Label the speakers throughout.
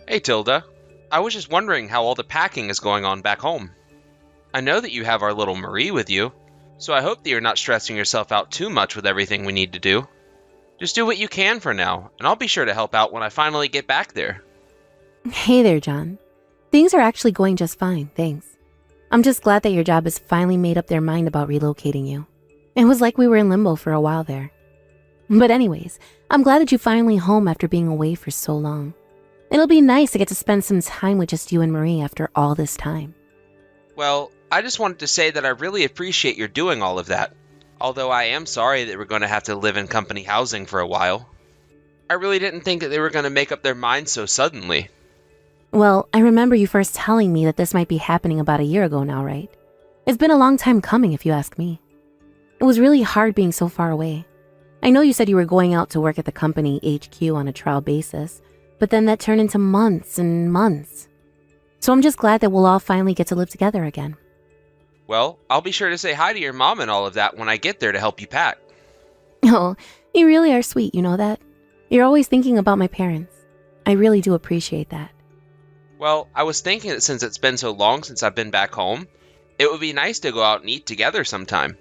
Speaker 1: Hey Tilda, I was just wondering how all the packing is going on back home. I know that you have our little Marie with you, so I hope that you're not stressing yourself out too much with everything we need to do. Just do what you can for now, and I'll be sure to help out when I finally get back there.
Speaker 2: Hey there, John. Things are actually going just fine, thanks. I'm just glad that your job has finally made up their mind about relocating you. It was like we were in limbo for a while there. But anyways, I'm glad that you're finally home after being away for so long. It'll be nice to get to spend some time with just you and Marie after all this time.
Speaker 1: Well, I just wanted to say that I really appreciate your doing all of that, although I am sorry that we're going to have to live in company housing for a while. I really didn't think that they were going to make up their minds so suddenly.
Speaker 2: Well, I remember you first telling me that this might be happening about a year ago now, right? It's been a long time coming, if you ask me. It was really hard being so far away. I know you said you were going out to work at the company HQ on a trial basis, but then that turned into months and months. So I'm just glad that we'll all finally get to live together again.
Speaker 1: Well, I'll be sure to say hi to your mom and all of that when I get there to help you pack.
Speaker 2: Oh, you really are sweet, you know that? You're always thinking about my parents. I really do appreciate that.
Speaker 1: Well, I was thinking that since it's been so long since I've been back home, it would be nice to go out and eat together sometime.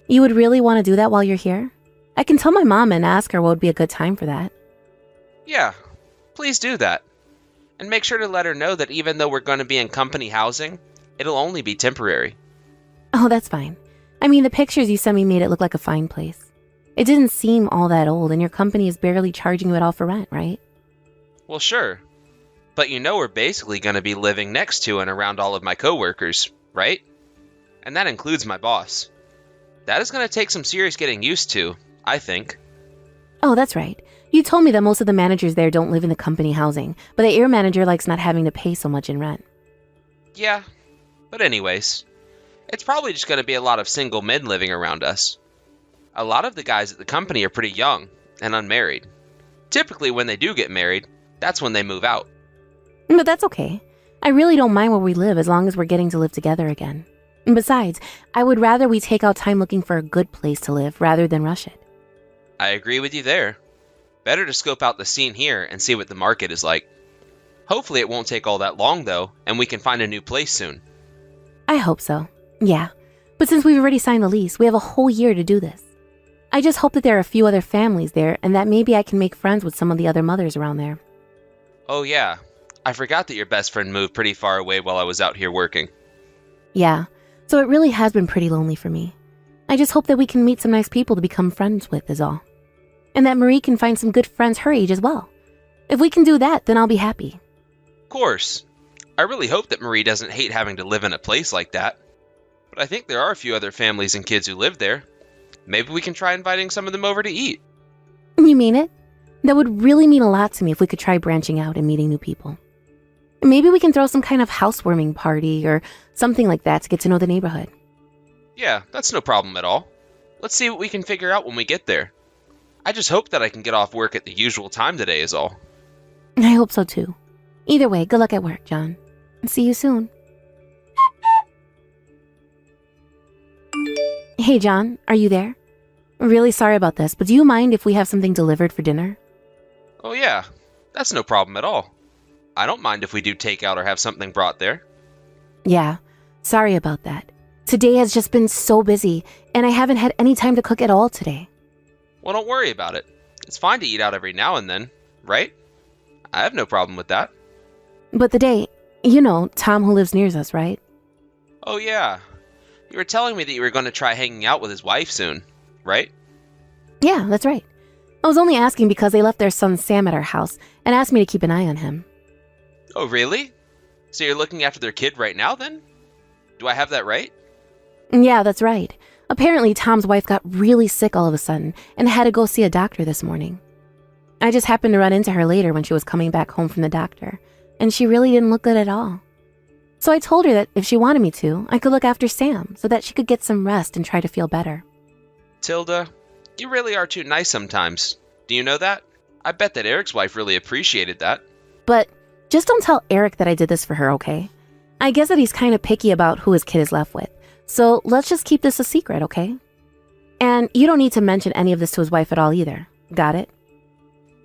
Speaker 2: You would really want to do that while you're here? I can tell my mom and ask her what would be a good time for that.
Speaker 1: Yeah, please do that. And make sure to let her know that even though we're going to be in company housing, it'll only be temporary.
Speaker 2: Oh, that's fine. I mean, the pictures you sent me made it look like a fine place. It didn't seem all that old, and your company is barely charging you at all for rent, right?
Speaker 1: Well, sure. But you know we're basically going to be living next to and around all of my coworkers, right? And that includes my boss. That is going to take some serious getting used to, I think.
Speaker 2: Oh, that's right. You told me that most of the managers there don't live in the company housing, but the air manager likes not having to pay so much in rent.
Speaker 1: Yeah, but anyways, it's probably just going to be a lot of single men living around us. A lot of the guys at the company are pretty young and unmarried. Typically when they do get married, that's when they move out.
Speaker 2: But that's okay. I really don't mind where we live as long as we're getting to live together again. And besides, I would rather we take out time looking for a good place to live rather than rush it.
Speaker 1: I agree with you there. Better to scope out the scene here and see what the market is like. Hopefully it won't take all that long though, and we can find a new place soon.
Speaker 2: I hope so. Yeah. But since we've already signed the lease, we have a whole year to do this. I just hope that there are a few other families there and that maybe I can make friends with some of the other mothers around there.
Speaker 1: Oh yeah, I forgot that your best friend moved pretty far away while I was out here working.
Speaker 2: Yeah. So it really has been pretty lonely for me. I just hope that we can meet some nice people to become friends with is all. And that Marie can find some good friends her age as well. If we can do that, then I'll be happy.
Speaker 1: Of course. I really hope that Marie doesn't hate having to live in a place like that. But I think there are a few other families and kids who live there. Maybe we can try inviting some of them over to eat.
Speaker 2: You mean it? That would really mean a lot to me if we could try branching out and meeting new people. Maybe we can throw some kind of housewarming party or something like that to get to know the neighborhood.
Speaker 1: Yeah, that's no problem at all. Let's see what we can figure out when we get there. I just hope that I can get off work at the usual time today is all.
Speaker 2: I hope so too. Either way, good luck at work, John. See you soon. Hey, John, are you there? Really sorry about this, but do you mind if we have something delivered for dinner?
Speaker 1: Oh yeah, that's no problem at all. I don't mind if we do takeout or have something brought there.
Speaker 2: Yeah, sorry about that. Today has just been so busy, and I haven't had any time to cook at all today.
Speaker 1: Well, don't worry about it. It's fine to eat out every now and then, right? I have no problem with that.
Speaker 2: But the day, you know, Tom who lives near us, right?
Speaker 1: Oh yeah. You were telling me that you were going to try hanging out with his wife soon, right?
Speaker 2: Yeah, that's right. I was only asking because they left their son Sam at our house and asked me to keep an eye on him.
Speaker 1: Oh really? So you're looking after their kid right now then? Do I have that right?
Speaker 2: Yeah, that's right. Apparently, Tom's wife got really sick all of a sudden and had to go see a doctor this morning. I just happened to run into her later when she was coming back home from the doctor, and she really didn't look good at all. So I told her that if she wanted me to, I could look after Sam so that she could get some rest and try to feel better.
Speaker 1: Tilda, you really are too nice sometimes. Do you know that? I bet that Eric's wife really appreciated that.
Speaker 2: But just don't tell Eric that I did this for her, okay? I guess that he's kind of picky about who his kid is left with. So let's just keep this a secret, okay? And you don't need to mention any of this to his wife at all either. Got it?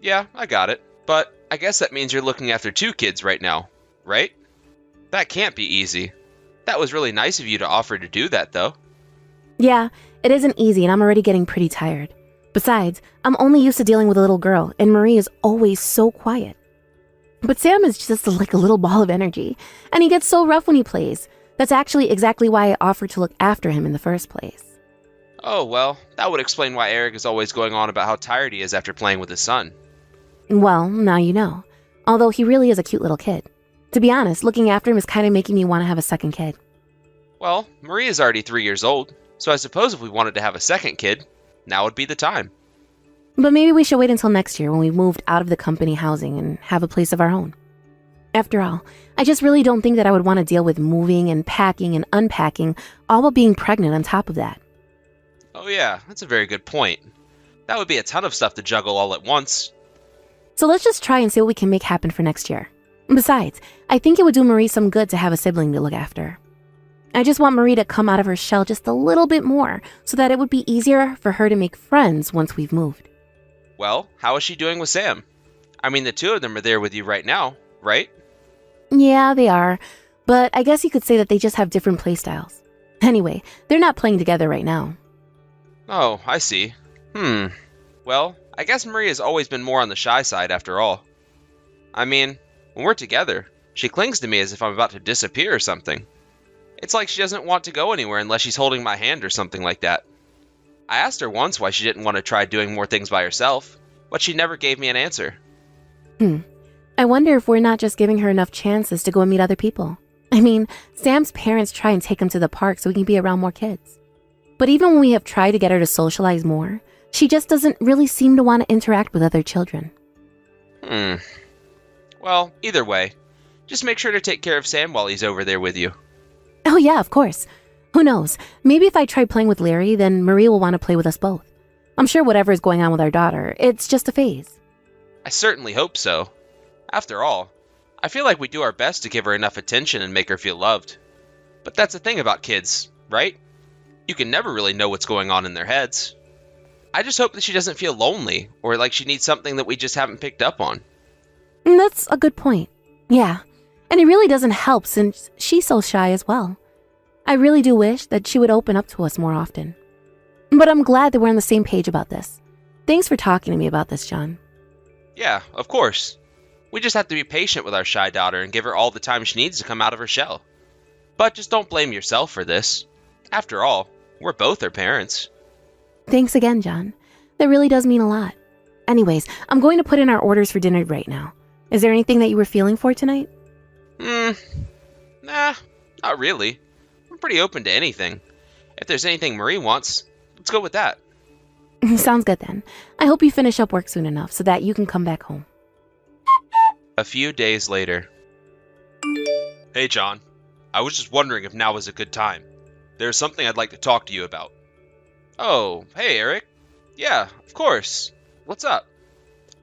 Speaker 1: Yeah, I got it. But I guess that means you're looking after 2 kids right now, right? That can't be easy. That was really nice of you to offer to do that, though.
Speaker 2: Yeah, it isn't easy and I'm already getting pretty tired. Besides, I'm only used to dealing with a little girl and Marie is always so quiet. But Sam is just like a little ball of energy, and he gets so rough when he plays. That's actually exactly why I offered to look after him in the first place.
Speaker 1: Oh, well, that would explain why Eric is always going on about how tired he is after playing with his son.
Speaker 2: Well, now you know. Although he really is a cute little kid. To be honest, looking after him is kind of making me want to have a second kid.
Speaker 1: Well, Marie is already 3 years old, so I suppose if we wanted to have a second kid, now would be the time.
Speaker 2: But maybe we should wait until next year when we've moved out of the company housing and have a place of our own. After all, I just really don't think that I would want to deal with moving and packing and unpacking, all while being pregnant on top of that.
Speaker 1: Oh yeah, that's a very good point. That would be a ton of stuff to juggle all at once.
Speaker 2: So let's just try and see what we can make happen for next year. Besides, I think it would do Marie some good to have a sibling to look after. I just want Marie to come out of her shell just a little bit more so that it would be easier for her to make friends once we've moved.
Speaker 1: Well, how is she doing with Sam? I mean, the 2 of them are there with you right now, right?
Speaker 2: Yeah, they are, but I guess you could say that they just have different playstyles. Anyway, they're not playing together right now.
Speaker 1: Oh, I see. Well, I guess Marie has always been more on the shy side after all. I mean, when we're together, she clings to me as if I'm about to disappear or something. It's like she doesn't want to go anywhere unless she's holding my hand or something like that. I asked her once why she didn't want to try doing more things by herself, but she never gave me an answer.
Speaker 2: I wonder if we're not just giving her enough chances to go and meet other people. I mean, Sam's parents try and take him to the park so we can be around more kids. But even when we have tried to get her to socialize more, she just doesn't really seem to want to interact with other children.
Speaker 1: Well, either way, just make sure to take care of Sam while he's over there with you.
Speaker 2: Oh yeah, of course. Who knows? Maybe if I try playing with Larry, then Marie will want to play with us both. I'm sure whatever is going on with our daughter, it's just a phase.
Speaker 1: I certainly hope so. After all, I feel like we do our best to give her enough attention and make her feel loved. But that's the thing about kids, right? You can never really know what's going on in their heads. I just hope that she doesn't feel lonely or like she needs something that we just haven't picked up on.
Speaker 2: That's a good point. Yeah, and it really doesn't help since she's so shy as well. I really do wish that she would open up to us more often. But I'm glad that we're on the same page about this. Thanks for talking to me about this, John.
Speaker 1: Yeah, of course. We just have to be patient with our shy daughter and give her all the time she needs to come out of her shell. But just don't blame yourself for this. After all, we're both her parents.
Speaker 2: Thanks again, John. That really does mean a lot. Anyways, I'm going to put in our orders for dinner right now. Is there anything that you were feeling for tonight?
Speaker 1: Nah, not really. I'm pretty open to anything. If there's anything Marie wants, let's go with that.
Speaker 2: Sounds good then. I hope you finish up work soon enough so that you can come back home.
Speaker 1: A few days later. Hey, John. I was just wondering if now was a good time. There's something I'd like to talk to you about. Oh, hey, Eric. Yeah, of course. What's up?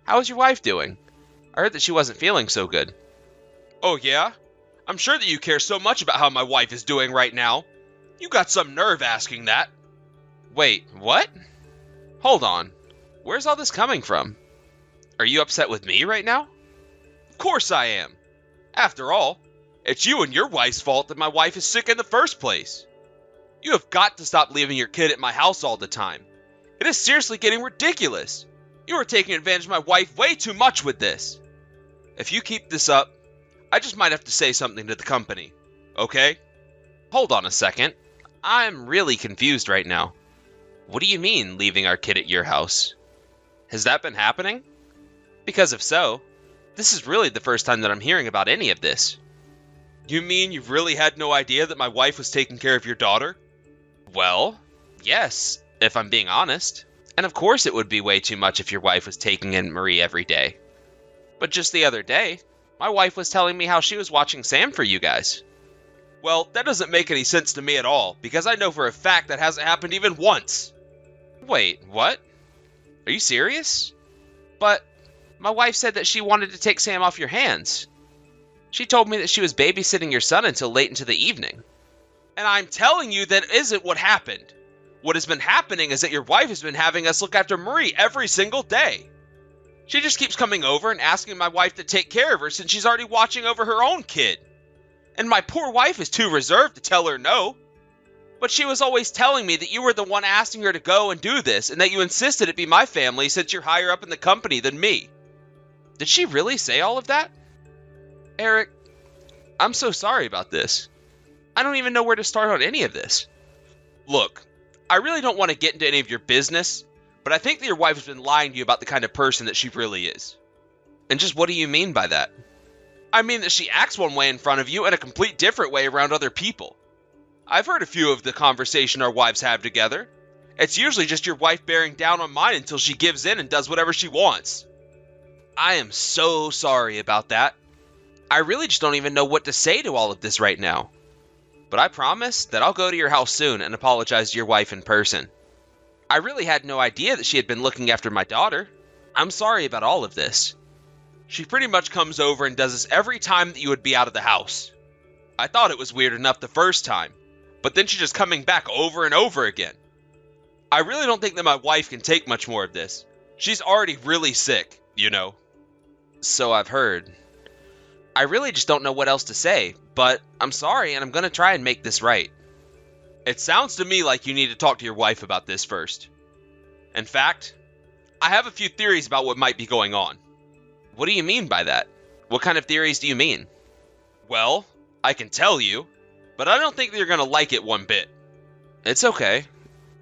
Speaker 1: How is your wife doing? I heard that she wasn't feeling so good. Oh, yeah? I'm sure that you care so much about how my wife is doing right now. You got some nerve asking that. Wait, what? Hold on. Where's all this coming from? Are you upset with me right now? Of course I am. After all, it's you and your wife's fault that my wife is sick in the first place. You have got to stop leaving your kid at my house all the time. It is seriously getting ridiculous. You are taking advantage of my wife way too much with this. If you keep this up, I just might have to say something to the company, okay? Hold on a second. I'm really confused right now. What do you mean, leaving our kid at your house? Has that been happening? Because if so, this is really the first time that I'm hearing about any of this. You mean you've really had no idea that my wife was taking care of your daughter? Well, yes, if I'm being honest. And of course it would be way too much if your wife was taking in Marie every day. But just the other day, my wife was telling me how she was watching Sam for you guys. Well, that doesn't make any sense to me at all, because I know for a fact that hasn't happened even once. Wait, what? Are you serious? But my wife said that she wanted to take Sam off your hands. She told me that she was babysitting your son until late into the evening. And I'm telling you that isn't what happened. What has been happening is that your wife has been having us look after Marie every single day. She just keeps coming over and asking my wife to take care of her since she's already watching over her own kid. And my poor wife is too reserved to tell her no. But she was always telling me that you were the one asking her to go and do this, and that you insisted it be my family since you're higher up in the company than me. Did she really say all of that? Eric, I'm so sorry about this. I don't even know where to start on any of this. Look, I really don't want to get into any of your business, but I think that your wife has been lying to you about the kind of person that she really is. And just what do you mean by that? I mean that she acts one way in front of you and a complete different way around other people. I've heard a few of the conversation our wives have together. It's usually just your wife bearing down on mine until she gives in and does whatever she wants. I am so sorry about that. I really just don't even know what to say to all of this right now. But I promise that I'll go to your house soon and apologize to your wife in person. I really had no idea that she had been looking after my daughter. I'm sorry about all of this. She pretty much comes over and does this every time that you would be out of the house. I thought it was weird enough the first time, but then she's just coming back over and over again. I really don't think that my wife can take much more of this. She's already really sick, you know. So I've heard. I really just don't know what else to say, but I'm sorry and I'm gonna try and make this right. It sounds to me like you need to talk to your wife about this first. In fact, I have a few theories about what might be going on. What do you mean by that? What kind of theories do you mean? Well, I can tell you, but I don't think that you're gonna like it one bit. It's okay.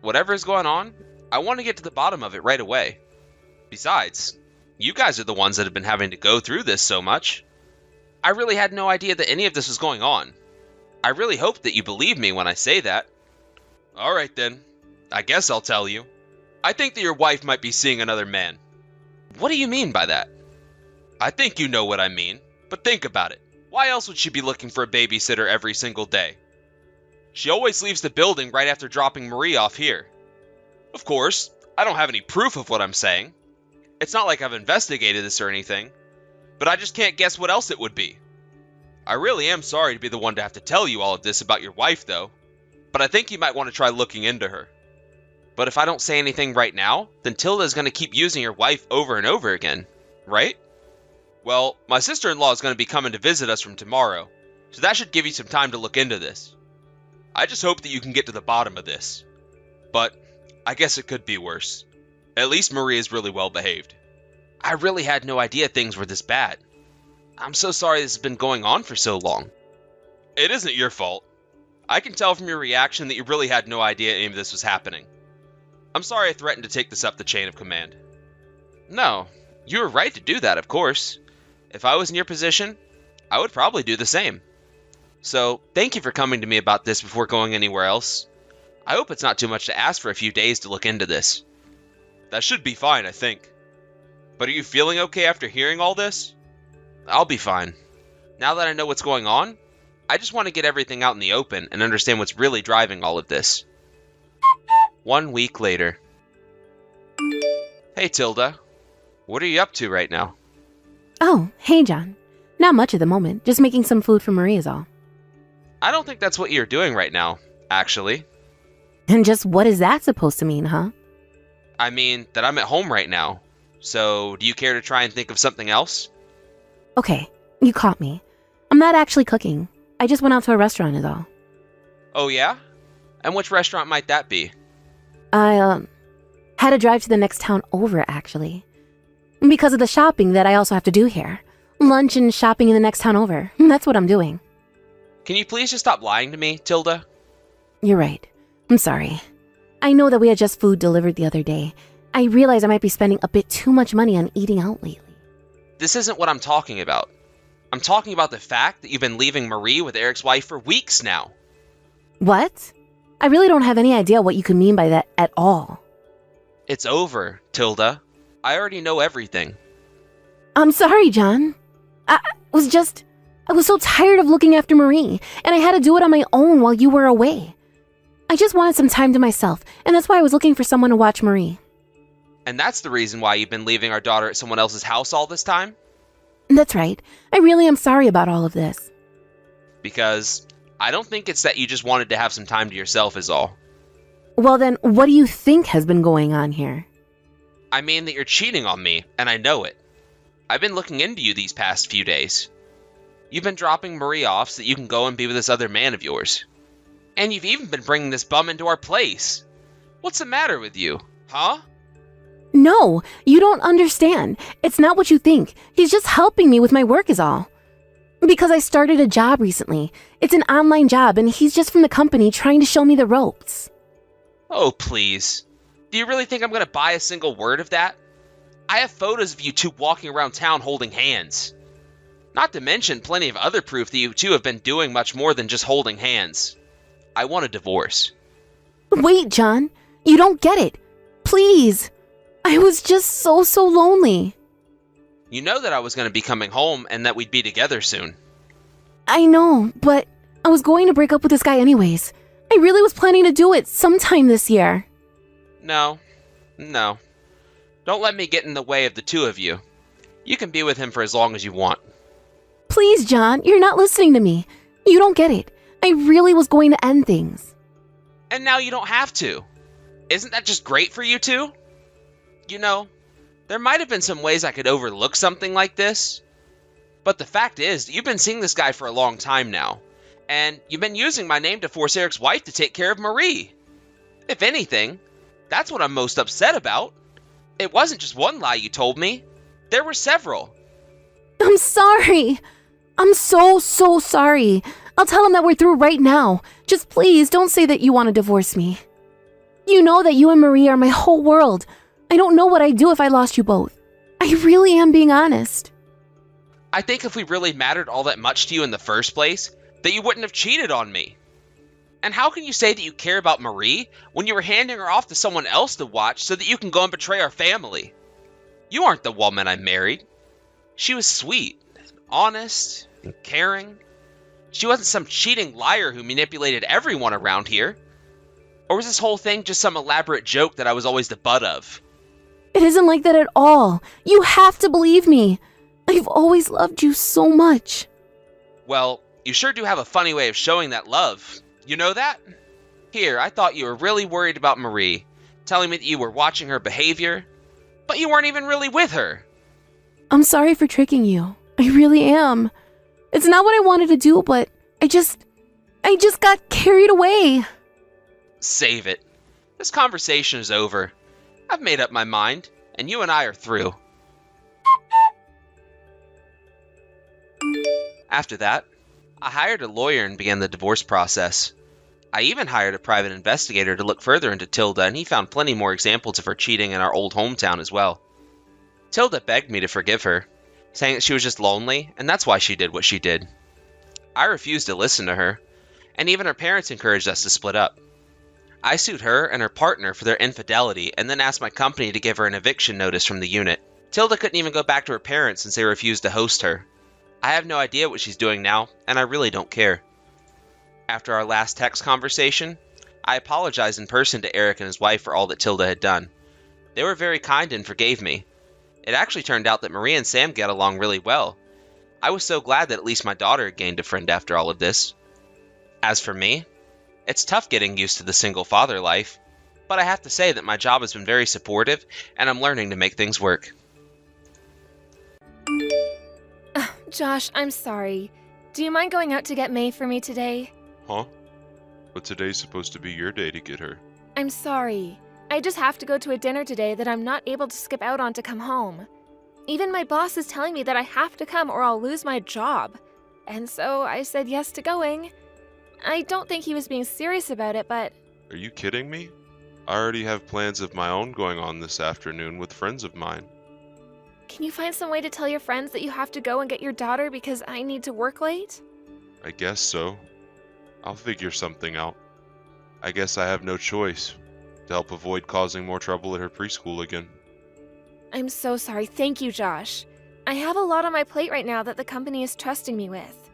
Speaker 1: Whatever is going on, I want to get to the bottom of it right away. Besides, you guys are the ones that have been having to go through this so much. I really had no idea that any of this was going on. I really hope that you believe me when I say that. Alright then, I guess I'll tell you. I think that your wife might be seeing another man. What do you mean by that? I think you know what I mean, but think about it. Why else would she be looking for a babysitter every single day? She always leaves the building right after dropping Marie off here. Of course, I don't have any proof of what I'm saying. It's not like I've investigated this or anything, but I just can't guess what else it would be. I really am sorry to be the one to have to tell you all of this about your wife, though, but I think you might want to try looking into her. But if I don't say anything right now, then Tilda's going to keep using your wife over and over again, right? Well, my sister-in-law is going to be coming to visit us from tomorrow, so that should give you some time to look into this. I just hope that you can get to the bottom of this. But I guess it could be worse. At least Marie is really well behaved. I really had no idea things were this bad. I'm so sorry this has been going on for so long. It isn't your fault. I can tell from your reaction that you really had no idea any of this was happening. I'm sorry I threatened to take this up the chain of command. No, you were right to do that, of course. If I was in your position, I would probably do the same. So, thank you for coming to me about this before going anywhere else. I hope it's not too much to ask for a few days to look into this. That should be fine, I think. But are you feeling okay after hearing all this? I'll be fine. Now that I know what's going on, I just want to get everything out in the open and understand what's really driving all of this. 1 week later. Hey, Tilda. What are you up to right now?
Speaker 2: Oh, hey, John. Not much at the moment. Just making some food for Marie is all.
Speaker 1: I don't think that's what you're doing right now, actually.
Speaker 2: And just what is that supposed to mean, huh?
Speaker 1: I mean, that I'm at home right now. So, do you care to try and think of something else?
Speaker 2: Okay, you caught me. I'm not actually cooking. I just went out to a restaurant is all.
Speaker 1: Oh, yeah? And which restaurant might that be?
Speaker 2: I, had to drive to the next town over, actually. Because of the shopping that I also have to do here. Lunch and shopping in the next town over. That's what I'm doing.
Speaker 1: Can you please just stop lying to me, Tilda?
Speaker 2: You're right. I'm sorry. I know that we had just food delivered the other day. I realize I might be spending a bit too much money on eating out lately.
Speaker 1: This isn't what I'm talking about. I'm talking about the fact that you've been leaving Marie with Eric's wife for weeks now.
Speaker 2: What? I really don't have any idea what you could mean by that at all.
Speaker 1: It's over, Tilda. I already know everything.
Speaker 2: I'm sorry, John. I was so tired of looking after Marie, and I had to do it on my own while you were away. I just wanted some time to myself, and that's why I was looking for someone to watch Marie.
Speaker 1: And that's the reason why you've been leaving our daughter at someone else's house all this time?
Speaker 2: That's right. I really am sorry about all of this.
Speaker 1: Because I don't think it's that you just wanted to have some time to yourself is all.
Speaker 2: Well then, what do you think has been going on here?
Speaker 1: I mean that you're cheating on me, and I know it. I've been looking into you these past few days. You've been dropping Marie off so that you can go and be with this other man of yours. And you've even been bringing this bum into our place. What's the matter with you, huh?
Speaker 2: No, you don't understand. It's not what you think. He's just helping me with my work is all. Because I started a job recently. It's an online job and he's just from the company trying to show me the ropes.
Speaker 1: Oh, please. Do you really think I'm going to buy a single word of that? I have photos of you two walking around town holding hands. Not to mention plenty of other proof that you two have been doing much more than just holding hands. I want a divorce.
Speaker 2: Wait, John. You don't get it. Please. I was just so lonely.
Speaker 1: You know that I was going to be coming home and that we'd be together soon.
Speaker 2: I know, but I was going to break up with this guy anyways. I really was planning to do it sometime this year.
Speaker 1: No. Don't let me get in the way of the two of you. You can be with him for as long as you want.
Speaker 2: Please, John, you're not listening to me. You don't get it. I really was going to end things.
Speaker 1: And now you don't have to. Isn't that just great for you two? You know, there might have been some ways I could overlook something like this. But the fact is, you've been seeing this guy for a long time now. And you've been using my name to force Eric's wife to take care of Marie. If anything, that's what I'm most upset about. It wasn't just one lie you told me. There were several.
Speaker 2: I'm sorry. I'm so sorry. I'll tell him that we're through right now. Just please don't say that you want to divorce me. You know that you and Marie are my whole world. I don't know what I'd do if I lost you both. I really am being honest.
Speaker 1: I think if we really mattered all that much to you in the first place, that you wouldn't have cheated on me. And how can you say that you care about Marie when you were handing her off to someone else to watch so that you can go and betray our family? You aren't the woman I married. She was sweet, honest, and caring. She wasn't some cheating liar who manipulated everyone around here. Or was this whole thing just some elaborate joke that I was always the butt of?
Speaker 2: It isn't like that at all. You have to believe me. I've always loved you so much.
Speaker 1: Well, you sure do have a funny way of showing that love. You know that? Here, I thought you were really worried about Marie, telling me that you were watching her behavior, but you weren't even really with her.
Speaker 2: I'm sorry for tricking you. I really am. It's not what I wanted to do, but I just got carried away.
Speaker 1: Save it. This conversation is over. I've made up my mind, and you and I are through. After that, I hired a lawyer and began the divorce process. I even hired a private investigator to look further into Tilda, and he found plenty more examples of her cheating in our old hometown as well. Tilda begged me to forgive her, saying that she was just lonely, and that's why she did what she did. I refused to listen to her, and even her parents encouraged us to split up. I sued her and her partner for their infidelity, and then asked my company to give her an eviction notice from the unit. Tilda couldn't even go back to her parents since they refused to host her. I have no idea what she's doing now, and I really don't care. After our last text conversation, I apologized in person to Eric and his wife for all that Tilda had done. They were very kind and forgave me. It actually turned out that Marie and Sam get along really well. I was so glad that at least my daughter had gained a friend after all of this. As for me, it's tough getting used to the single father life, but I have to say that my job has been very supportive, and I'm learning to make things work.
Speaker 3: Josh, I'm sorry. Do you mind going out to get May for me today?
Speaker 4: Huh? But today's supposed to be your day to get her.
Speaker 3: I'm sorry. I just have to go to a dinner today that I'm not able to skip out on to come home. Even my boss is telling me that I have to come or I'll lose my job. And so I said yes to going. I don't think he was being serious about it, but...
Speaker 4: Are you kidding me? I already have plans of my own going on this afternoon with friends of mine.
Speaker 3: Can you find some way to tell your friends that you have to go and get your daughter because I need to work late?
Speaker 4: I guess so. I'll figure something out. I guess I have no choice to help avoid causing more trouble at her preschool again.
Speaker 3: I'm so sorry. Thank you, Josh. I have a lot on my plate right now that the company is trusting me with.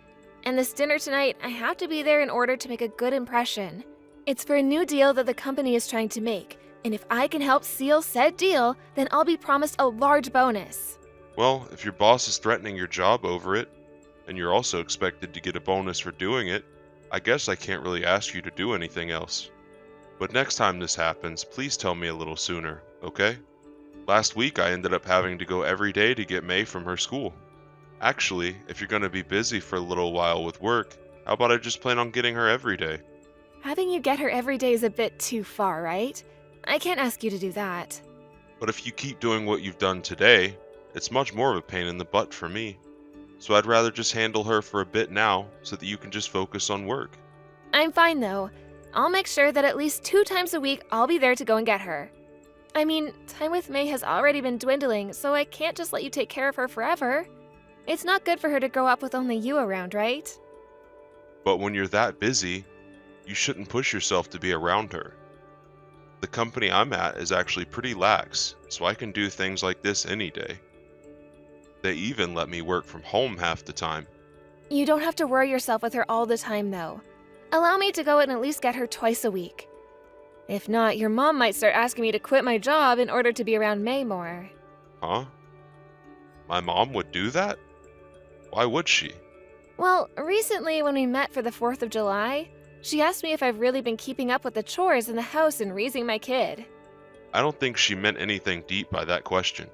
Speaker 3: And this dinner tonight, I have to be there in order to make a good impression. It's for a new deal that the company is trying to make, and if I can help seal said deal, then I'll be promised a large bonus.
Speaker 4: Well, if your boss is threatening your job over it, and you're also expected to get a bonus for doing it, I guess I can't really ask you to do anything else. But next time this happens, please tell me a little sooner, okay? Last week I ended up having to go every day to get May from her school. Actually, if you're going to be busy for a little while with work, how about I just plan on getting her every day?
Speaker 3: Having you get her every day is a bit too far, right? I can't ask you to do that.
Speaker 4: But if you keep doing what you've done today, it's much more of a pain in the butt for me. So I'd rather just handle her for a bit now so that you can just focus on work.
Speaker 3: I'm fine though. I'll make sure that at least 2 times a week I'll be there to go and get her. I mean, time with May has already been dwindling, so I can't just let you take care of her forever. It's not good for her to grow up with only you around, right?
Speaker 4: But when you're that busy, you shouldn't push yourself to be around her. The company I'm at is actually pretty lax, so I can do things like this any day. They even let me work from home half the time.
Speaker 3: You don't have to worry yourself with her all the time, though. Allow me to go and at least get her twice a week. If not, your mom might start asking me to quit my job in order to be around May more.
Speaker 4: Huh? My mom would do that? Why would she?
Speaker 3: Well, recently when we met for the 4th of July, she asked me if I've really been keeping up with the chores in the house and raising my kid.
Speaker 4: I don't think she meant anything deep by that question.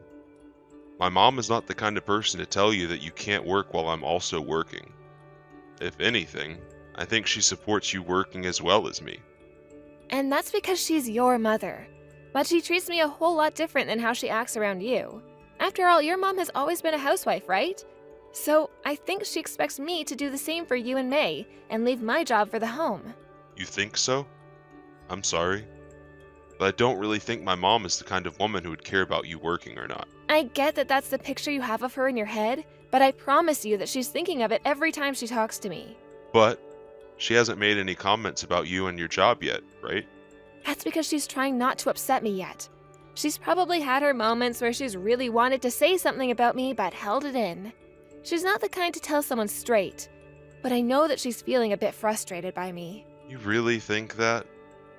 Speaker 4: My mom is not the kind of person to tell you that you can't work while I'm also working. If anything, I think she supports you working as well as me.
Speaker 3: And that's because she's your mother. But she treats me a whole lot different than how she acts around you. After all, your mom has always been a housewife, right? So I think she expects me to do the same for you and May and leave my job for the home.
Speaker 4: You think so? I'm sorry. But I don't really think my mom is the kind of woman who would care about you working or not.
Speaker 3: I get that that's the picture you have of her in your head, but I promise you that she's thinking of it every time she talks to me.
Speaker 4: But she hasn't made any comments about you and your job yet, right?
Speaker 3: That's because she's trying not to upset me yet. She's probably had her moments where she's really wanted to say something about me but held it in. She's not the kind to tell someone straight, but I know that she's feeling a bit frustrated by me.
Speaker 4: You really think that?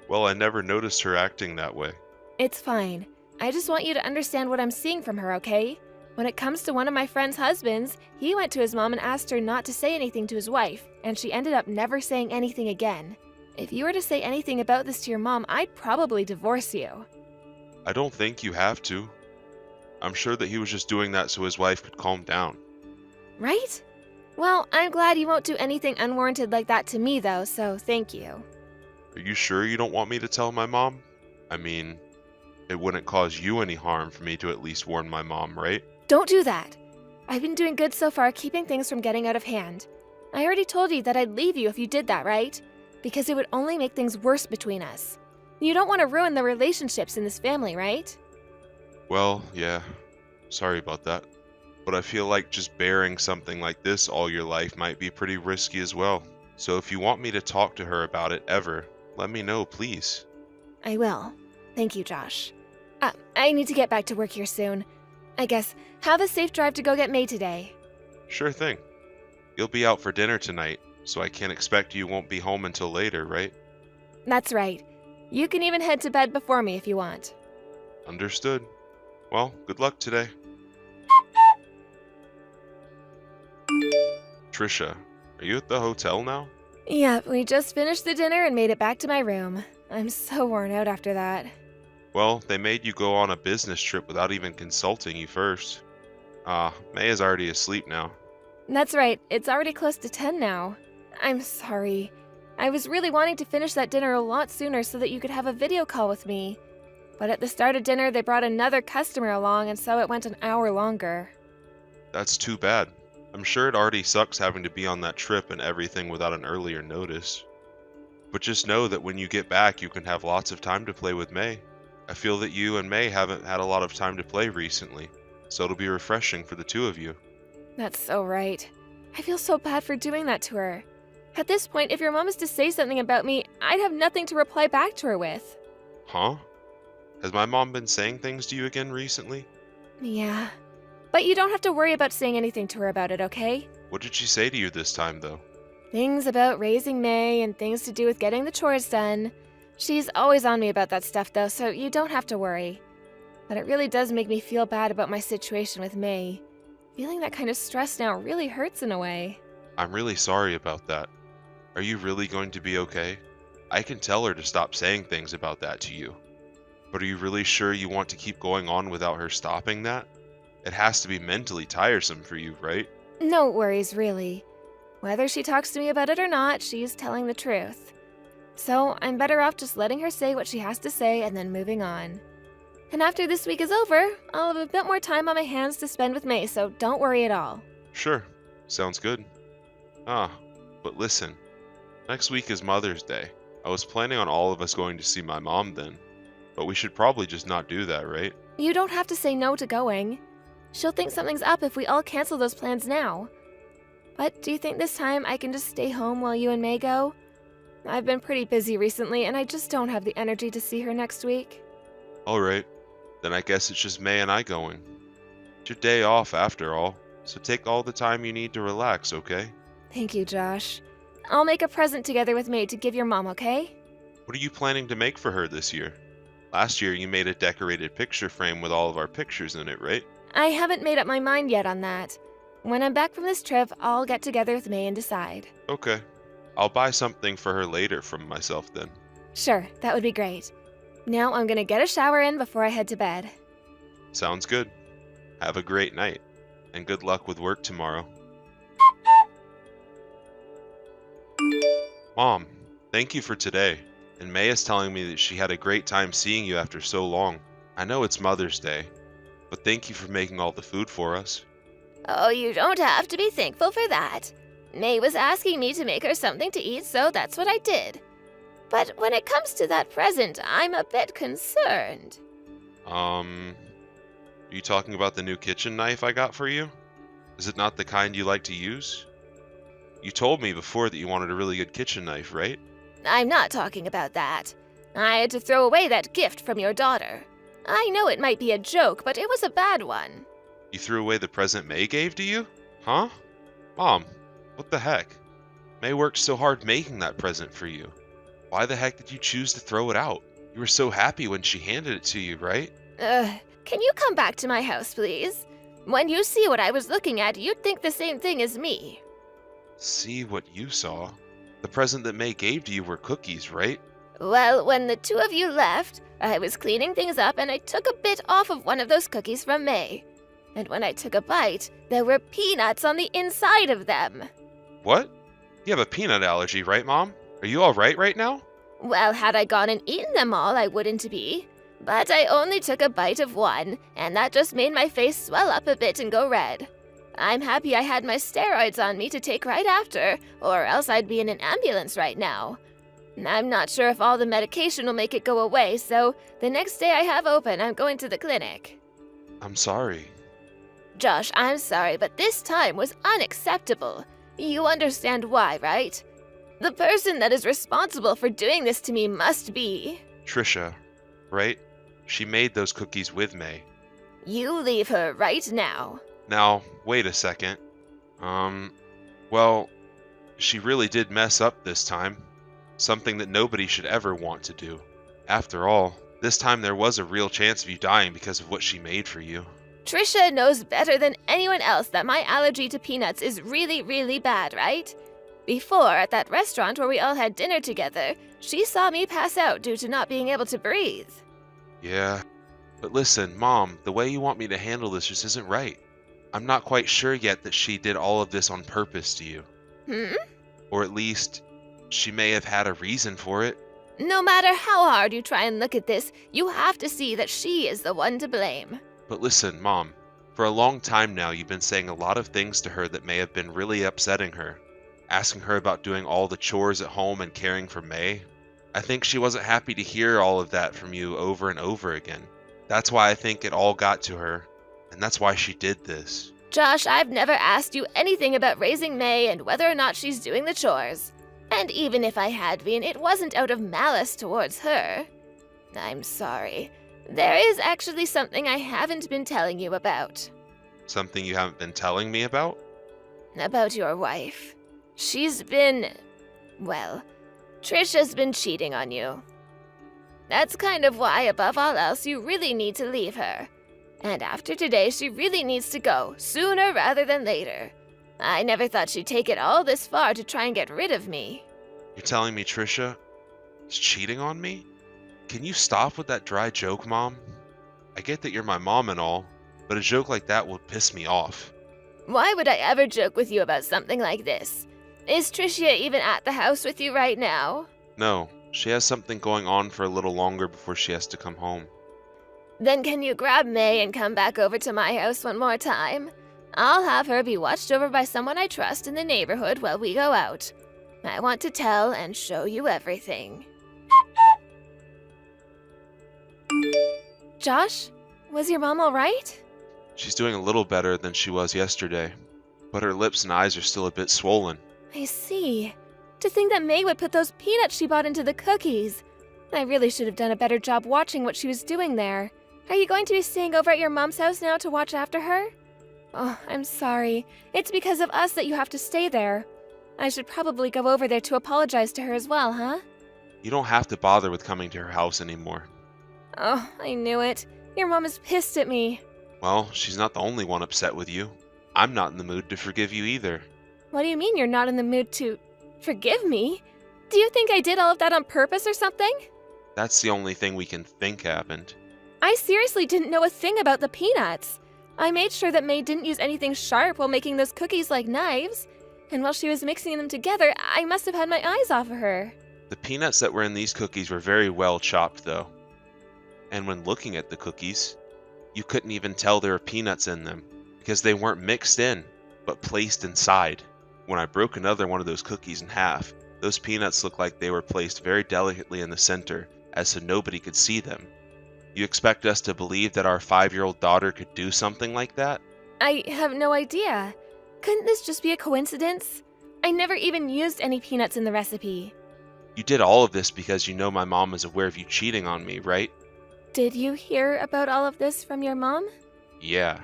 Speaker 4: Well, I never noticed her acting that way.
Speaker 3: It's fine. I just want you to understand what I'm seeing from her, okay? When it comes to one of my friend's husbands, he went to his mom and asked her not to say anything to his wife, and she ended up never saying anything again. If you were to say anything about this to your mom, I'd probably divorce you.
Speaker 4: I don't think you have to. I'm sure that he was just doing that so his wife could calm down.
Speaker 3: Right? Well, I'm glad you won't do anything unwarranted like that to me, though, so thank you.
Speaker 4: Are you sure you don't want me to tell my mom? I mean, it wouldn't cause you any harm for me to at least warn my mom, right?
Speaker 3: Don't do that. I've been doing good so far keeping things from getting out of hand. I already told you that I'd leave you if you did that, right? Because it would only make things worse between us. You don't want to ruin the relationships in this family, right?
Speaker 4: Well, yeah. Sorry about that. But I feel like just bearing something like this all your life might be pretty risky as well. So if you want me to talk to her about it ever, let me know, please.
Speaker 3: I will. Thank you, Josh. I need to get back to work here soon. I guess, have a safe drive to go get May today.
Speaker 4: Sure thing. You'll be out for dinner tonight, so I can't expect you won't be home until later, right?
Speaker 3: That's right. You can even head to bed before me if you want.
Speaker 4: Understood. Well, good luck today. Trisha, are you at the hotel now?
Speaker 3: Yeah, we just finished the dinner and made it back to my room. I'm so worn out after that.
Speaker 4: Well, they made you go on a business trip without even consulting you first. May is already asleep now.
Speaker 3: That's right, it's already close to 10 now. I'm sorry. I was really wanting to finish that dinner a lot sooner so that you could have a video call with me. But at the start of dinner, they brought another customer along, and so it went an hour longer.
Speaker 4: That's too bad. I'm sure it already sucks having to be on that trip and everything without an earlier notice. But just know that when you get back, you can have lots of time to play with May. I feel that you and May haven't had a lot of time to play recently, so it'll be refreshing for the two of you.
Speaker 3: That's so right. I feel so bad for doing that to her. At this point, if your mom is to say something about me, I'd have nothing to reply back to her with.
Speaker 4: Huh? Has my mom been saying things to you again recently?
Speaker 3: Yeah. But you don't have to worry about saying anything to her about it, okay?
Speaker 4: What did she say to you this time, though?
Speaker 3: Things about raising May and things to do with getting the chores done. She's always on me about that stuff, though, so you don't have to worry. But it really does make me feel bad about my situation with May. Feeling that kind of stress now really hurts in a way.
Speaker 4: I'm really sorry about that. Are you really going to be okay? I can tell her to stop saying things about that to you. But are you really sure you want to keep going on without her stopping that? It has to be mentally tiresome for you, right?
Speaker 3: No worries, really. Whether she talks to me about it or not, she's telling the truth. So I'm better off just letting her say what she has to say and then moving on. And after this week is over, I'll have a bit more time on my hands to spend with May, so don't worry at all.
Speaker 4: Sure, sounds good. But listen, next week is Mother's Day. I was planning on all of us going to see my mom then, but we should probably just not do that, right?
Speaker 3: You don't have to say no to going. She'll think something's up if we all cancel those plans now. But do you think this time I can just stay home while you and May go? I've been pretty busy recently, and I just don't have the energy to see her next week.
Speaker 4: Alright, then I guess it's just May and I going. It's your day off after all, so take all the time you need to relax, okay?
Speaker 3: Thank you, Josh. I'll make a present together with May to give your mom, okay?
Speaker 4: What are you planning to make for her this year? Last year you made a decorated picture frame with all of our pictures in it, right?
Speaker 3: I haven't made up my mind yet on that. When I'm back from this trip, I'll get together with May and decide.
Speaker 4: Okay. I'll buy something for her later from myself then.
Speaker 3: Sure, that would be great. Now I'm gonna get a shower in before I head to bed.
Speaker 4: Sounds good. Have a great night, and good luck with work tomorrow. Mom, thank you for today. And May is telling me that she had a great time seeing you after so long. I know it's Mother's Day, but thank you for making all the food for us.
Speaker 3: Oh, you don't have to be thankful for that. May was asking me to make her something to eat, so that's what I did. But when it comes to that present, I'm a bit concerned.
Speaker 4: Are you talking about the new kitchen knife I got for you? Is it not the kind you like to use? You told me before that you wanted a really good kitchen knife, right?
Speaker 3: I'm not talking about that. I had to throw away that gift from your daughter. I know it might be a joke, but it was a bad one.
Speaker 4: You threw away the present May gave to you? Huh? Mom, what the heck? May worked so hard making that present for you. Why the heck did you choose to throw it out? You were so happy when she handed it to you, right?
Speaker 3: Can you come back to my house, please? When you see what I was looking at, you'd think the same thing as me.
Speaker 4: See what you saw? The present that May gave to you were cookies, right?
Speaker 3: Well, when the two of you left, I was cleaning things up and I took a bit off of one of those cookies from May. And when I took a bite, there were peanuts on the inside of them.
Speaker 4: What? You have a peanut allergy, right, Mom? Are you alright right now?
Speaker 3: Well, had I gone and eaten them all, I wouldn't be. But I only took a bite of one, and that just made my face swell up a bit and go red. I'm happy I had my steroids on me to take right after, or else I'd be in an ambulance right now. I'm not sure if all the medication will make it go away, so the next day I have open, I'm going to the clinic.
Speaker 4: I'm sorry.
Speaker 3: Josh, I'm sorry, but this time was unacceptable. You understand why, right? The person that is responsible for doing this to me must be...
Speaker 4: Trisha, right? She made those cookies with May.
Speaker 3: You leave her right now.
Speaker 4: Now, wait a second. Well, she really did mess up this time. Something that nobody should ever want to do. After all, this time there was a real chance of you dying because of what she made for you.
Speaker 3: Trisha knows better than anyone else that my allergy to peanuts is really, really bad, right? Before, at that restaurant where we all had dinner together, she saw me pass out due to not being able to breathe.
Speaker 4: Yeah, but listen, Mom, the way you want me to handle this just isn't right. I'm not quite sure yet that she did all of this on purpose to you. Or at least, she may have had a reason for it.
Speaker 3: No matter how hard you try and look at this, you have to see that she is the one to blame.
Speaker 4: But listen, Mom, for a long time now you've been saying a lot of things to her that may have been really upsetting her. Asking her about doing all the chores at home and caring for May. I think she wasn't happy to hear all of that from you over and over again. That's why I think it all got to her, and that's why she did this.
Speaker 3: Josh, I've never asked you anything about raising May and whether or not she's doing the chores. And even if I had been, it wasn't out of malice towards her. I'm sorry. There is actually something I haven't been telling you about.
Speaker 4: Something you haven't been telling me about?
Speaker 3: About your wife. She's been... well, Trisha's been cheating on you. That's kind of why, above all else, you really need to leave her. And after today, she really needs to go, sooner rather than later. I never thought she'd take it all this far to try and get rid of me.
Speaker 4: You're telling me Trisha is cheating on me? Can you stop with that dry joke, Mom? I get that you're my mom and all, but a joke like that would piss me off.
Speaker 3: Why would I ever joke with you about something like this? Is Tricia even at the house with you right now?
Speaker 4: No, she has something going on for a little longer before she has to come home.
Speaker 3: Then can you grab May and come back over to my house one more time? I'll have her be watched over by someone I trust in the neighborhood while we go out. I want to tell and show you everything. Josh, was your mom all right?
Speaker 4: She's doing a little better than she was yesterday, but her lips and eyes are still a bit swollen.
Speaker 3: I see. To think that May would put those peanuts she bought into the cookies. I really should have done a better job watching what she was doing there. Are you going to be staying over at your mom's house now to watch after her? Oh, I'm sorry. It's because of us that you have to stay there. I should probably go over there to apologize to her as well, huh?
Speaker 4: You don't have to bother with coming to her house anymore.
Speaker 3: Oh, I knew it. Your mom is pissed at me.
Speaker 4: Well, she's not the only one upset with you. I'm not in the mood to forgive you either.
Speaker 3: What do you mean you're not in the mood to forgive me? Do you think I did all of that on purpose or something?
Speaker 4: That's the only thing we can think happened.
Speaker 3: I seriously didn't know a thing about the peanuts. I made sure that May didn't use anything sharp while making those cookies like knives. And while she was mixing them together, I must have had my eyes off of her.
Speaker 4: The peanuts that were in these cookies were very well chopped, though. And when looking at the cookies, you couldn't even tell there were peanuts in them, because they weren't mixed in, but placed inside. When I broke another one of those cookies in half, those peanuts looked like they were placed very delicately in the center, as so nobody could see them. You expect us to believe that our 5-year-old daughter could do something like that?
Speaker 3: I have no idea. Couldn't this just be a coincidence? I never even used any peanuts in the recipe.
Speaker 4: You did all of this because you know my mom is aware of you cheating on me, right?
Speaker 3: Did you hear about all of this from your mom?
Speaker 4: Yeah.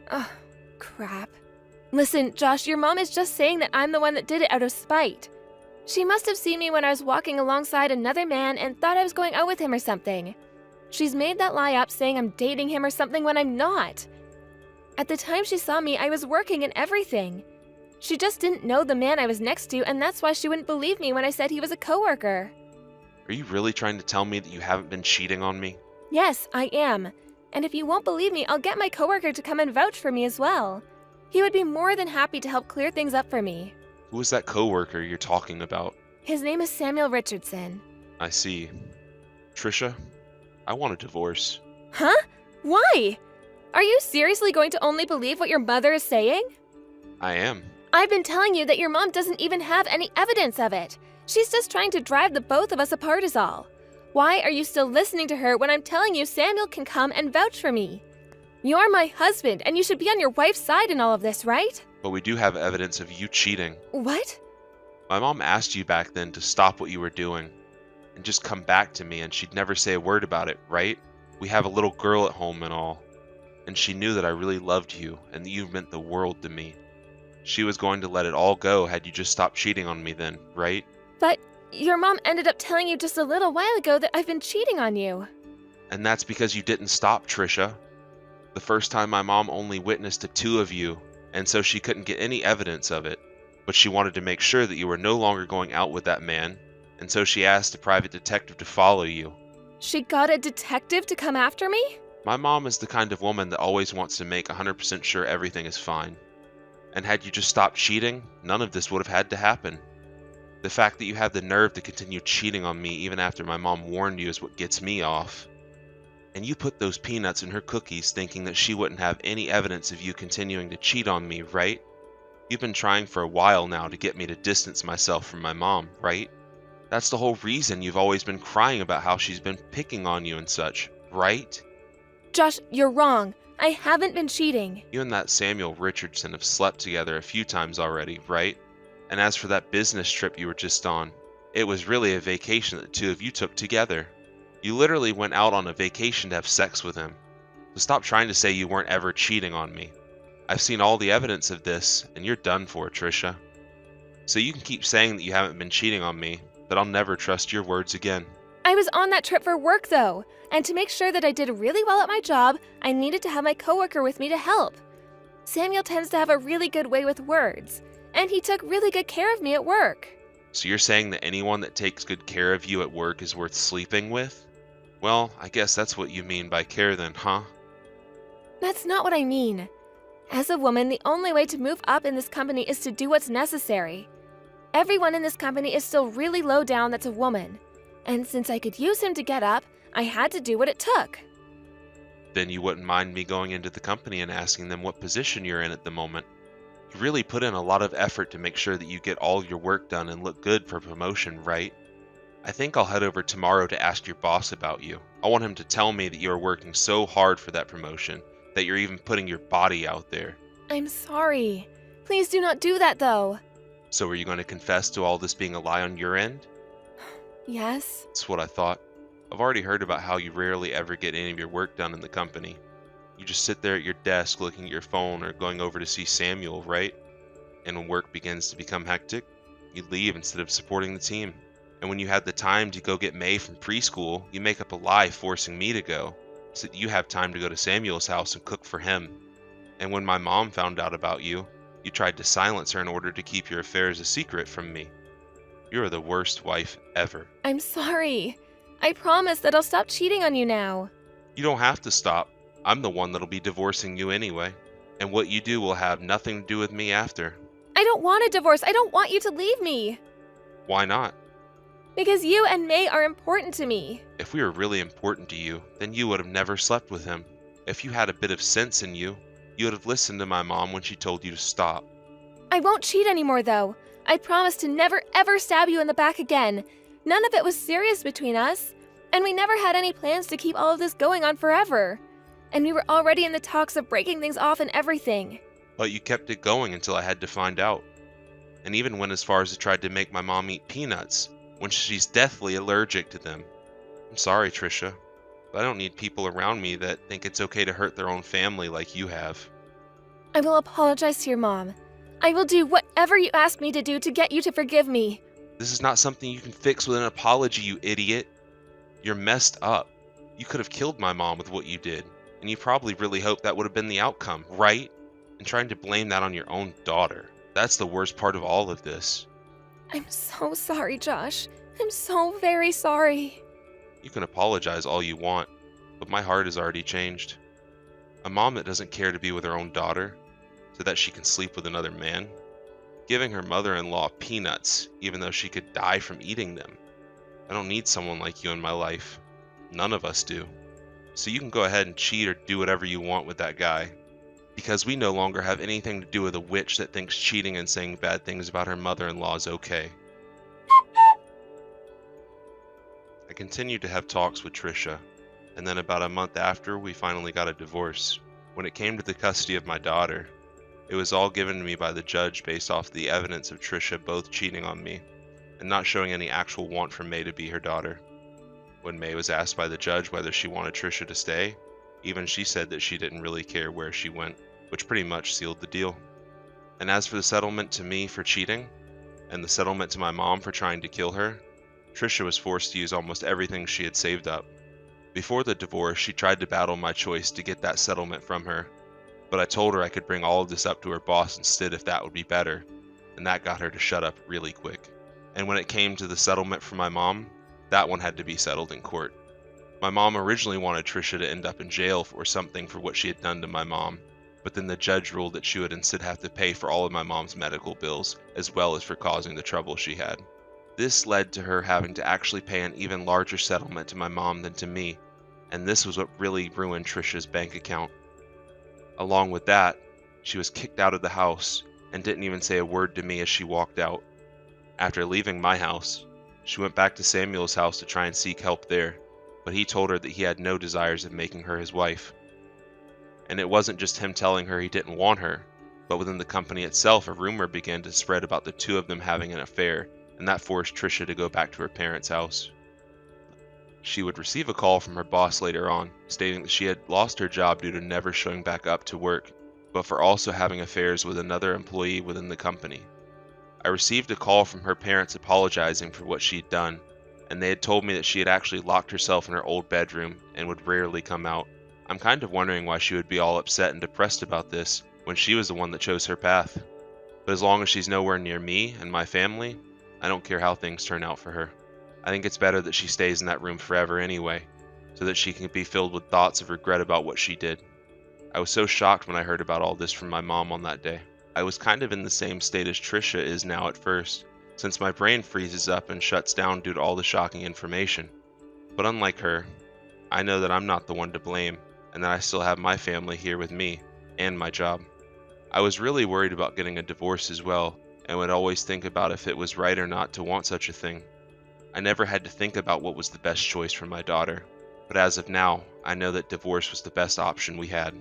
Speaker 3: Ugh, crap. Listen, Josh, your mom is just saying that I'm the one that did it out of spite. She must have seen me when I was walking alongside another man and thought I was going out with him or something. She's made that lie up saying I'm dating him or something when I'm not. At the time she saw me, I was working and everything. She just didn't know the man I was next to, and that's why she wouldn't believe me when I said he was a coworker.
Speaker 4: Are you really trying to tell me that you haven't been cheating on me?
Speaker 3: Yes, I am. And if you won't believe me, I'll get my coworker to come and vouch for me as well. He would be more than happy to help clear things up for me.
Speaker 4: Who is that coworker you're talking about?
Speaker 3: His name is Samuel Richardson.
Speaker 4: I see. Trisha, I want a divorce.
Speaker 3: Huh? Why? Are you seriously going to only believe what your mother is saying?
Speaker 4: I am.
Speaker 3: I've been telling you that your mom doesn't even have any evidence of it. She's just trying to drive the both of us apart is all. Why are you still listening to her when I'm telling you Samuel can come and vouch for me? You're my husband, and you should be on your wife's side in all of this, right?
Speaker 4: But we do have evidence of you cheating.
Speaker 3: What?
Speaker 4: My mom asked you back then to stop what you were doing and just come back to me, and she'd never say a word about it, right? We have a little girl at home and all, and she knew that I really loved you and that you meant the world to me. She was going to let it all go had you just stopped cheating on me then, right?
Speaker 3: But your mom ended up telling you just a little while ago that I've been cheating on you.
Speaker 4: And that's because you didn't stop, Trisha. The first time my mom only witnessed the two of you, and so she couldn't get any evidence of it. But she wanted to make sure that you were no longer going out with that man, and so she asked a private detective to follow you.
Speaker 3: She got a detective to come after me?
Speaker 4: My mom is the kind of woman that always wants to make 100% sure everything is fine. And had you just stopped cheating, none of this would have had to happen. The fact that you had the nerve to continue cheating on me even after my mom warned you is what gets me off. And you put those peanuts in her cookies thinking that she wouldn't have any evidence of you continuing to cheat on me, right? You've been trying for a while now to get me to distance myself from my mom, right? That's the whole reason you've always been crying about how she's been picking on you and such, right?
Speaker 3: Josh, you're wrong. I haven't been cheating.
Speaker 4: You and that Samuel Richardson have slept together a few times already, right? And as for that business trip you were just on, it was really a vacation that the two of you took together. You literally went out on a vacation to have sex with him. So stop trying to say you weren't ever cheating on me. I've seen all the evidence of this, and you're done for, Trisha. So you can keep saying that you haven't been cheating on me, but I'll never trust your words again.
Speaker 3: I was on that trip for work, though, and to make sure that I did really well at my job, I needed to have my coworker with me to help. Samuel tends to have a really good way with words, and he took really good care of me at work.
Speaker 4: So you're saying that anyone that takes good care of you at work is worth sleeping with? Well, I guess that's what you mean by care then, huh?
Speaker 3: That's not what I mean. As a woman, the only way to move up in this company is to do what's necessary. Everyone in this company is still really low down that's a woman. And since I could use him to get up, I had to do what it took.
Speaker 4: Then you wouldn't mind me going into the company and asking them what position you're in at the moment. You really put in a lot of effort to make sure that you get all your work done and look good for promotion, right? I think I'll head over tomorrow to ask your boss about you. I want him to tell me that you are working so hard for that promotion, that you're even putting your body out there.
Speaker 3: I'm sorry. Please do not do that, though.
Speaker 4: So are you going to confess to all this being a lie on your end?
Speaker 3: Yes?
Speaker 4: That's what I thought. I've already heard about how you rarely ever get any of your work done in the company. You just sit there at your desk looking at your phone or going over to see Samuel, right? And when work begins to become hectic, you leave instead of supporting the team. And when you have the time to go get May from preschool, you make up a lie forcing me to go, so that you have time to go to Samuel's house and cook for him. And when my mom found out about you, you tried to silence her in order to keep your affairs a secret from me. You are the worst wife ever.
Speaker 3: I'm sorry. I promise that I'll stop cheating on you now.
Speaker 4: You don't have to stop. I'm the one that'll be divorcing you anyway. And what you do will have nothing to do with me after.
Speaker 3: I don't want a divorce. I don't want you to leave me.
Speaker 4: Why not?
Speaker 3: Because you and May are important to me.
Speaker 4: If we were really important to you, then you would have never slept with him. If you had a bit of sense in you, you would have listened to my mom when she told you to stop.
Speaker 3: I won't cheat anymore, though. I promise to never ever stab you in the back again. None of it was serious between us. And we never had any plans to keep all of this going on forever. And we were already in the talks of breaking things off and everything.
Speaker 4: But you kept it going until I had to find out. And even went as far as to try to make my mom eat peanuts, when she's deathly allergic to them. I'm sorry, Trisha, but I don't need people around me that think it's okay to hurt their own family like you have.
Speaker 3: I will apologize to your mom. I will do whatever you ask me to do to get you to forgive me.
Speaker 4: This is not something you can fix with an apology, you idiot. You're messed up. You could have killed my mom with what you did, and you probably really hoped that would have been the outcome, right? And trying to blame that on your own daughter. That's the worst part of all of this.
Speaker 3: I'm so sorry, Josh. I'm so very sorry.
Speaker 4: You can apologize all you want, but my heart has already changed. A mom that doesn't care to be with her own daughter, so that she can sleep with another man, giving her mother-in-law peanuts even though she could die from eating them. I don't need someone like you in my life. None of us do. So you can go ahead and cheat or do whatever you want with that guy, because we no longer have anything to do with a witch that thinks cheating and saying bad things about her mother-in-law is okay. I continued to have talks with Trisha, and then about a month after, we finally got a divorce. When it came to the custody of my daughter, it was all given to me by the judge based off the evidence of Trisha both cheating on me and not showing any actual want for May to be her daughter. When May was asked by the judge whether she wanted Trisha to stay, even she said that she didn't really care where she went, which pretty much sealed the deal. And as for the settlement to me for cheating, and the settlement to my mom for trying to kill her, Trisha was forced to use almost everything she had saved up. Before the divorce, she tried to battle my choice to get that settlement from her, but I told her I could bring all of this up to her boss instead if that would be better, and that got her to shut up really quick. And when it came to the settlement for my mom, that one had to be settled in court. My mom originally wanted Trisha to end up in jail or something for what she had done to my mom, but then the judge ruled that she would instead have to pay for all of my mom's medical bills, as well as for causing the trouble she had. This led to her having to actually pay an even larger settlement to my mom than to me, and this was what really ruined Trisha's bank account. Along with that, she was kicked out of the house and didn't even say a word to me as she walked out. After leaving my house, she went back to Samuel's house to try and seek help there, but he told her that he had no desires of making her his wife. And it wasn't just him telling her he didn't want her, but within the company itself a rumor began to spread about the two of them having an affair, and that forced Trisha to go back to her parents' house. She would receive a call from her boss later on, stating that she had lost her job due to never showing back up to work, but for also having affairs with another employee within the company. I received a call from her parents apologizing for what she'd done, and they had told me that she had actually locked herself in her old bedroom and would rarely come out. I'm kind of wondering why she would be all upset and depressed about this when she was the one that chose her path. But as long as she's nowhere near me and my family, I don't care how things turn out for her. I think it's better that she stays in that room forever anyway. so that she can be filled with thoughts of regret about what she did. I was so shocked when I heard about all this from my mom on that day. I was kind of in the same state as Trisha is now at first, since my brain freezes up and shuts down due to all the shocking information. But unlike her, I know that I'm not the one to blame, and that I still have my family here with me, and my job. I was really worried about getting a divorce as well, and would always think about if it was right or not to want such a thing. I never had to think about what was the best choice for my daughter, but as of now, I know that divorce was the best option we had.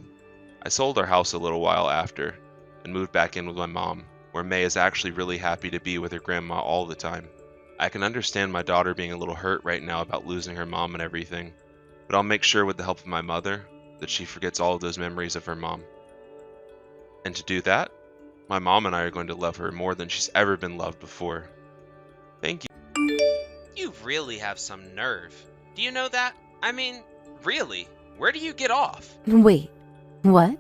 Speaker 4: I sold our house a little while after, and moved back in with my mom, where May is actually really happy to be with her grandma all the time. I can understand my daughter being a little hurt right now about losing her mom and everything, but I'll make sure with the help of my mother that she forgets all of those memories of her mom. And to do that, my mom and I are going to love her more than she's ever been loved before. Thank you.
Speaker 1: You really have some nerve. Do you know that? I mean, really, where do you get off?
Speaker 2: Wait, what?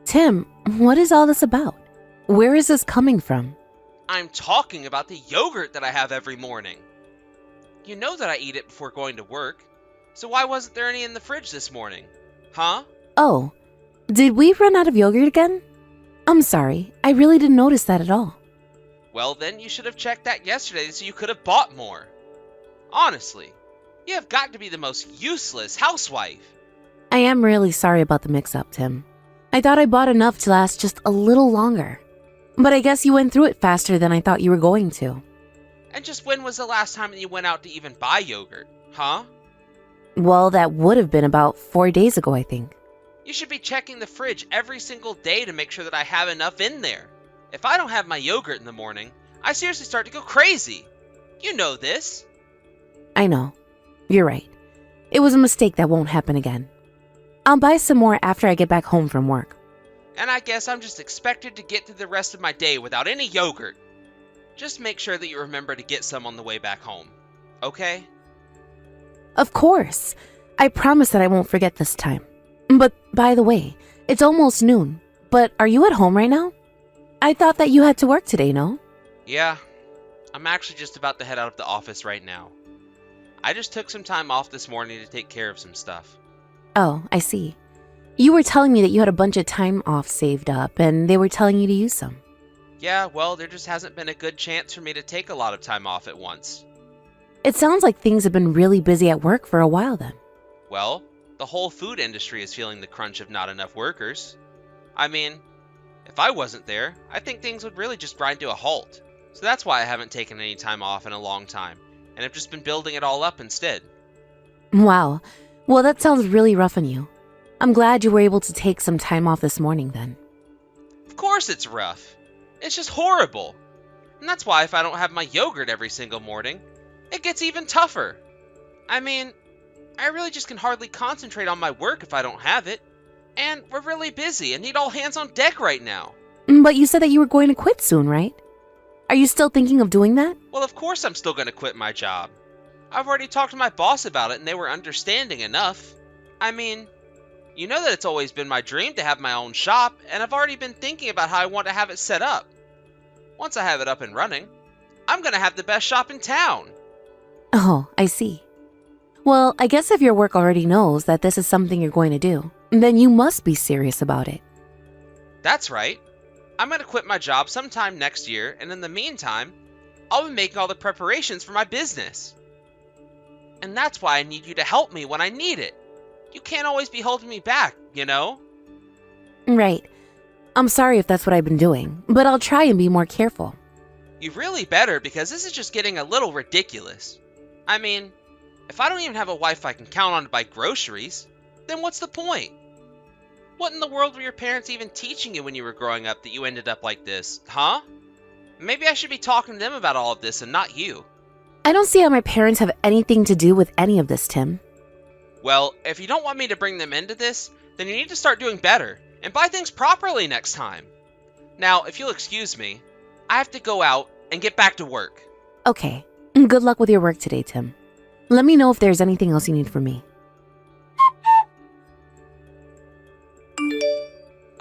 Speaker 2: Tim, what is all this about? Where is this coming from?
Speaker 1: I'm talking about the yogurt that I have every morning. You know that I eat it before going to work, so why wasn't there any in the fridge this morning? Huh?
Speaker 2: Oh, did we run out of yogurt again? I'm sorry, I really didn't notice that at all.
Speaker 1: Well, then you should have checked that yesterday so you could have bought more. Honestly, you have got to be the most useless housewife.
Speaker 2: I am really sorry about the mix-up, Tim. I thought I bought enough to last just a little longer. But I guess you went through it faster than I thought you were going to.
Speaker 1: And just when was the last time that you went out to even buy yogurt, huh?
Speaker 2: Well, that would have been about 4 days ago, I think.
Speaker 1: You should be checking the fridge every single day to make sure that I have enough in there. If I don't have my yogurt in the morning, I seriously start to go crazy. You know this.
Speaker 2: I know. You're right. It was a mistake that won't happen again. I'll buy some more after I get back home from work.
Speaker 1: And I guess I'm just expected to get through the rest of my day without any yogurt. Just make sure that you remember to get some on the way back home. Okay?
Speaker 2: Of course. I promise that I won't forget this time. But by the way, it's almost noon. But are you at home right now? I thought that you had to work today, no?
Speaker 1: Yeah. I'm actually just about to head out of the office right now. I just took some time off this morning to take care of some stuff.
Speaker 2: Oh, I see. You were telling me that you had a bunch of time off saved up, and they were telling you to use some.
Speaker 1: Yeah, well, there just hasn't been a good chance for me to take a lot of time off at once.
Speaker 2: It sounds like things have been really busy at work for a while then.
Speaker 1: Well, the whole food industry is feeling the crunch of not enough workers. I mean, if I wasn't there, I think things would really just grind to a halt. So that's why I haven't taken any time off in a long time, and have just been building it all up instead.
Speaker 2: Wow. Well, that sounds really rough on you. I'm glad you were able to take some time off this morning then.
Speaker 1: Of course it's rough. It's just horrible. And that's why if I don't have my yogurt every single morning, it gets even tougher. I mean, I really just can hardly concentrate on my work if I don't have it. And we're really busy and need all hands on deck right now.
Speaker 2: But you said that you were going to quit soon, right? Are you still thinking of doing that?
Speaker 1: Well, of course I'm still going to quit my job. I've already talked to my boss about it and they were understanding enough. I mean, you know that it's always been my dream to have my own shop, and I've already been thinking about how I want to have it set up. Once I have it up and running, I'm going to have the best shop in town.
Speaker 2: Oh, I see. Well, I guess if your work already knows that this is something you're going to do, then you must be serious about it.
Speaker 1: That's right. I'm going to quit my job sometime next year, and in the meantime, I'll be making all the preparations for my business. And that's why I need you to help me when I need it. You can't always be holding me back, you know?
Speaker 2: Right. I'm sorry if that's what I've been doing, but I'll try and be more careful.
Speaker 1: You really better, because this is just getting a little ridiculous. I mean, if I don't even have a wife I can count on to buy groceries, then what's the point? What in the world were your parents even teaching you when you were growing up that you ended up like this, huh? Maybe I should be talking to them about all of this and not you.
Speaker 2: I don't see how my parents have anything to do with any of this, Tim.
Speaker 1: Well, if you don't want me to bring them into this, then you need to start doing better and buy things properly next time. Now, if you'll excuse me, I have to go out and get back to work.
Speaker 2: Okay. Good luck with your work today, Tim. Let me know if there's anything else you need from me.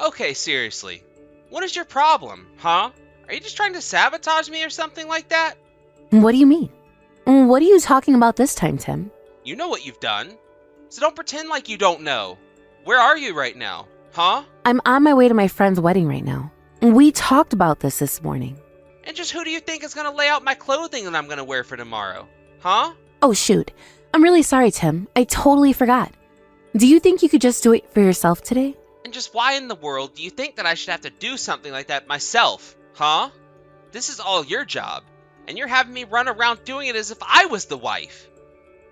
Speaker 1: Okay, seriously. What is your problem, huh? Are you just trying to sabotage me or something like that?
Speaker 2: What do you mean? What are you talking about this time, Tim?
Speaker 1: You know what you've done. So don't pretend like you don't know. Where are you right now? Huh?
Speaker 2: I'm on my way to my friend's wedding right now. We talked about this morning.
Speaker 1: And just who do you think is gonna lay out my clothing that I'm gonna wear for tomorrow? Huh?
Speaker 2: Oh, shoot. I'm really sorry, Tim. I totally forgot. Do you think you could just do it for yourself today?
Speaker 1: And just why in the world do you think that I should have to do something like that myself? Huh? This is all your job, and you're having me run around doing it as if I was the wife.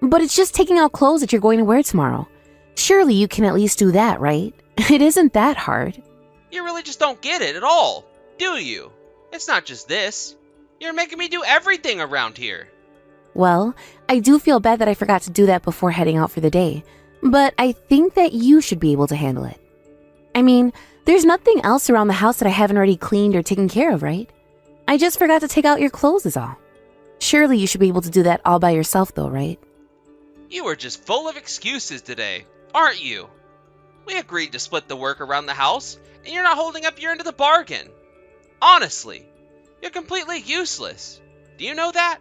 Speaker 2: But it's just taking out clothes that you're going to wear tomorrow. Surely you can at least do that, right? It isn't that hard.
Speaker 1: You really just don't get it at all, do you? It's not just this. You're making me do everything around here.
Speaker 2: Well, I do feel bad that I forgot to do that before heading out for the day, but I think that you should be able to handle it. I mean, there's nothing else around the house that I haven't already cleaned or taken care of, right? I just forgot to take out your clothes is all. Surely you should be able to do that all by yourself though, right?
Speaker 1: You are just full of excuses today, aren't you? We agreed to split the work around the house, and you're not holding up your end of the bargain. Honestly, you're completely useless. Do you know that?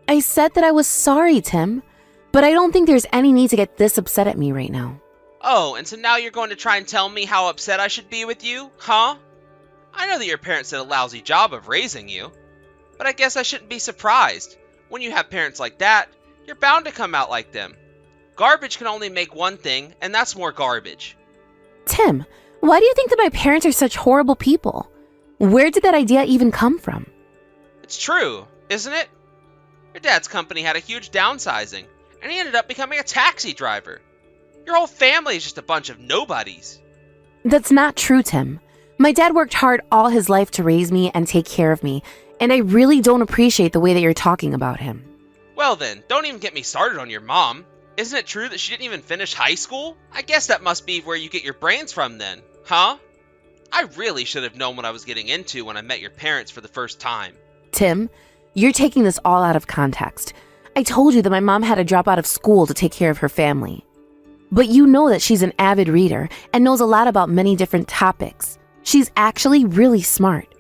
Speaker 2: I said that I was sorry, Tim, but I don't think there's any need to get this upset at me right now.
Speaker 1: Oh, and so now you're going to try and tell me how upset I should be with you, huh? I know that your parents did a lousy job of raising you, but I guess I shouldn't be surprised. When you have parents like that, you're bound to come out like them. Garbage can only make one thing, and that's more garbage.
Speaker 2: Tim, why do you think that my parents are such horrible people? Where did that idea even come from?
Speaker 1: It's true, isn't it? Your dad's company had a huge downsizing, and he ended up becoming a taxi driver. Your whole family is just a bunch of nobodies.
Speaker 2: That's not true, Tim. My dad worked hard all his life to raise me and take care of me, and I really don't appreciate the way that you're talking about him.
Speaker 1: Well then, don't even get me started on your mom. Isn't it true that she didn't even finish high school? I guess that must be where you get your brains from then, huh? I really should have known what I was getting into when I met your parents for the first time.
Speaker 2: Tim, you're taking this all out of context. I told you that my mom had to drop out of school to take care of her family. But you know that she's an avid reader and knows a lot about many different topics. She's actually really smart.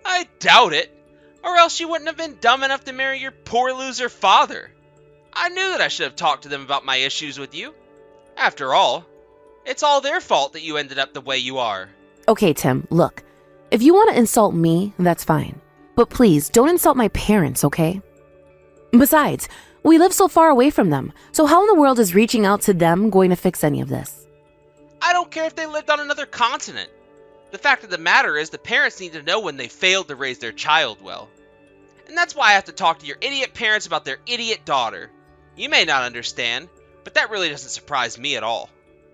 Speaker 1: I doubt it. Or else you wouldn't have been dumb enough to marry your poor loser father. I knew that I should have talked to them about my issues with you. After all, it's all their fault that you ended up the way you are.
Speaker 2: Okay, Tim, look. If you want to insult me, that's fine. But please, don't insult my parents, okay? Besides, we live so far away from them, so how in the world is reaching out to them going to fix any of this?
Speaker 1: I don't care if they lived on another continent. The fact of the matter is the parents need to know when they failed to raise their child well. And that's why I have to talk to your idiot parents about their idiot daughter. You may not understand, but that really doesn't surprise me at all.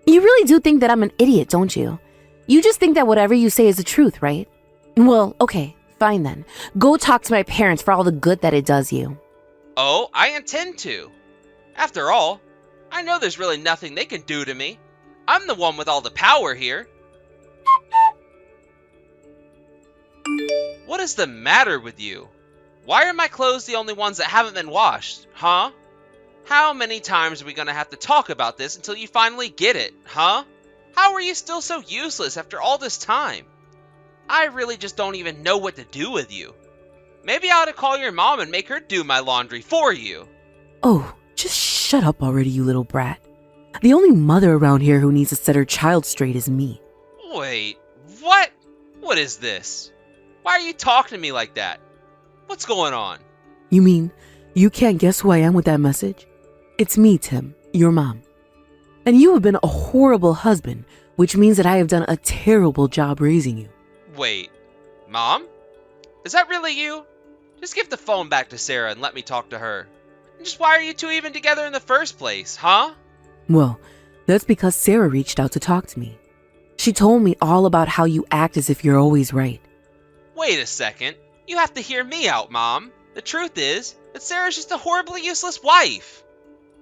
Speaker 2: You really do think that I'm an idiot, don't you? You just think that whatever you say is the truth, right? Well, okay, fine then. Go talk to my parents for all the good that it does you.
Speaker 1: Oh, I intend to. After all, I know there's really nothing they can do to me. I'm the one with all the power here. What is the matter with you? Why are my clothes the only ones that haven't been washed, huh? How many times are we gonna have to talk about this until you finally get it, huh? How are you still so useless after all this time? I really just don't even know what to do with you. Maybe I ought to call your mom and make her do my laundry for you.
Speaker 5: Oh, just shut up already, you little brat. The only mother around here who needs to set her child straight is me.
Speaker 1: Wait, what? What is this? Why are you talking to me like that? What's going on?
Speaker 5: You mean you can't guess who I am with that message? It's me, Tim, your mom. And you have been a horrible husband, which means that I have done a terrible job raising you.
Speaker 1: Wait, Mom? Is that really you? Just give the phone back to Sarah and let me talk to her. And just why are you two even together in the first place, huh?
Speaker 5: Well, that's because Sarah reached out to talk to me. She told me all about how you act as if you're always right.
Speaker 1: Wait a second. You have to hear me out, Mom. The truth is that Sarah's just a horribly useless wife.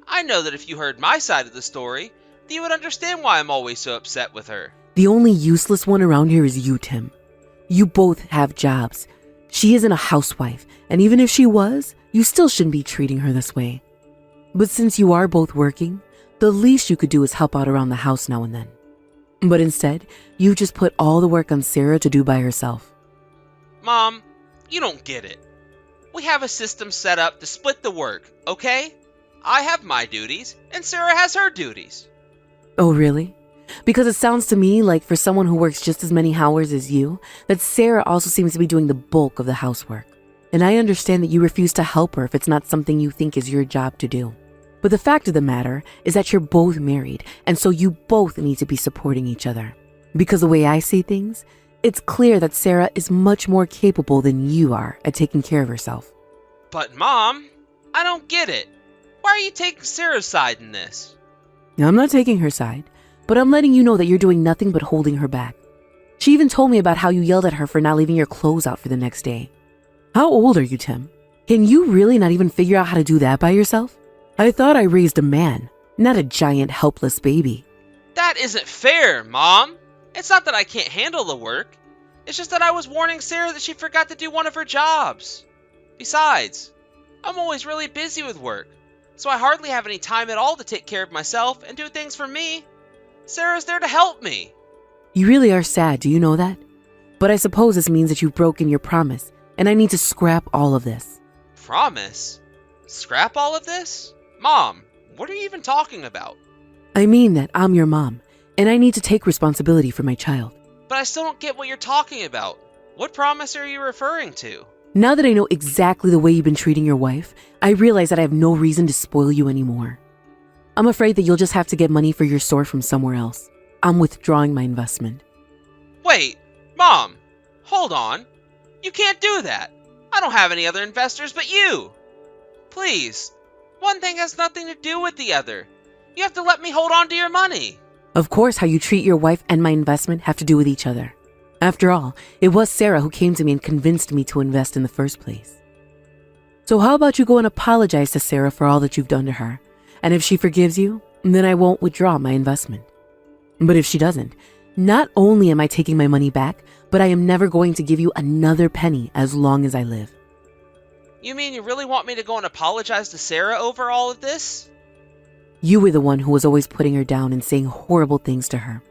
Speaker 1: I know that if you heard my side of the story, then you would understand why I'm always so upset with her.
Speaker 5: The only useless one around here is you, Tim. You both have jobs. She isn't a housewife, and even if she was, you still shouldn't be treating her this way. But since you are both working, the least you could do is help out around the house now and then. But instead, you just put all the work on Sarah to do by herself.
Speaker 1: Mom, you don't get it. We have a system set up to split the work, okay? I have my duties, and Sarah has her duties.
Speaker 5: Oh, really? Because it sounds to me like for someone who works just as many hours as you, that Sarah also seems to be doing the bulk of the housework. And I understand that you refuse to help her if it's not something you think is your job to do. But the fact of the matter is that you're both married, and so you both need to be supporting each other. Because the way I see things, it's clear that Sarah is much more capable than you are at taking care of herself.
Speaker 1: But Mom, I don't get it. Why are you taking Sarah's side in this?
Speaker 5: Now, I'm not taking her side, but I'm letting you know that you're doing nothing but holding her back. She even told me about how you yelled at her for not leaving your clothes out for the next day. How old are you, Tim? Can you really not even figure out how to do that by yourself? I thought I raised a man, not a giant helpless baby.
Speaker 1: That isn't fair, Mom. It's not that I can't handle the work. It's just that I was warning Sarah that she forgot to do one of her jobs. Besides, I'm always really busy with work, so I hardly have any time at all to take care of myself and do things for me. Sarah's there to help me.
Speaker 5: You really are sad, do you know that? But I suppose this means that you've broken your promise, and I need to scrap all of this.
Speaker 1: Promise? Scrap all of this? Mom, what are you even talking about?
Speaker 5: I mean that I'm your mom, and I need to take responsibility for my child.
Speaker 1: But I still don't get what you're talking about. What promise are you referring to?
Speaker 5: Now that I know exactly the way you've been treating your wife, I realize that I have no reason to spoil you anymore. I'm afraid that you'll just have to get money for your store from somewhere else. I'm withdrawing my investment.
Speaker 1: Wait, Mom, hold on. You can't do that. I don't have any other investors but you. Please, one thing has nothing to do with the other. You have to let me hold on to your money.
Speaker 5: Of course, how you treat your wife and my investment have to do with each other. After all, it was Sarah who came to me and convinced me to invest in the first place. So how about you go and apologize to Sarah for all that you've done to her? And if she forgives you, then I won't withdraw my investment. But if she doesn't, not only am I taking my money back, but I am never going to give you another penny as long as I live.
Speaker 1: You mean you really want me to go and apologize to Sarah over all of this?
Speaker 5: You were the one who was always putting her down and saying horrible things to her.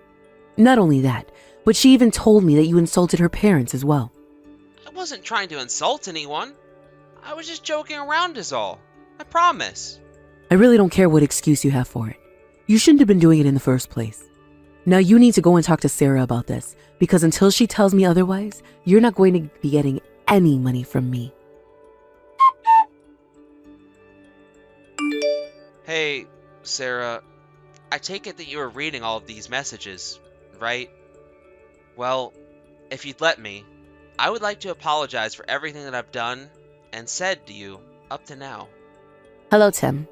Speaker 5: Not only that, but she even told me that you insulted her parents as well.
Speaker 1: I wasn't trying to insult anyone. I was just joking around is all. I promise.
Speaker 5: I really don't care what excuse you have for it. You shouldn't have been doing it in the first place. Now you need to go and talk to Sarah about this, because until she tells me otherwise, you're not going to be getting any money from me.
Speaker 1: Hey, Sarah, I take it that you were reading all of these messages, right? Well, if you'd let me, I would like to apologize for everything that I've done and said to you up to now.
Speaker 2: Hello, Tim.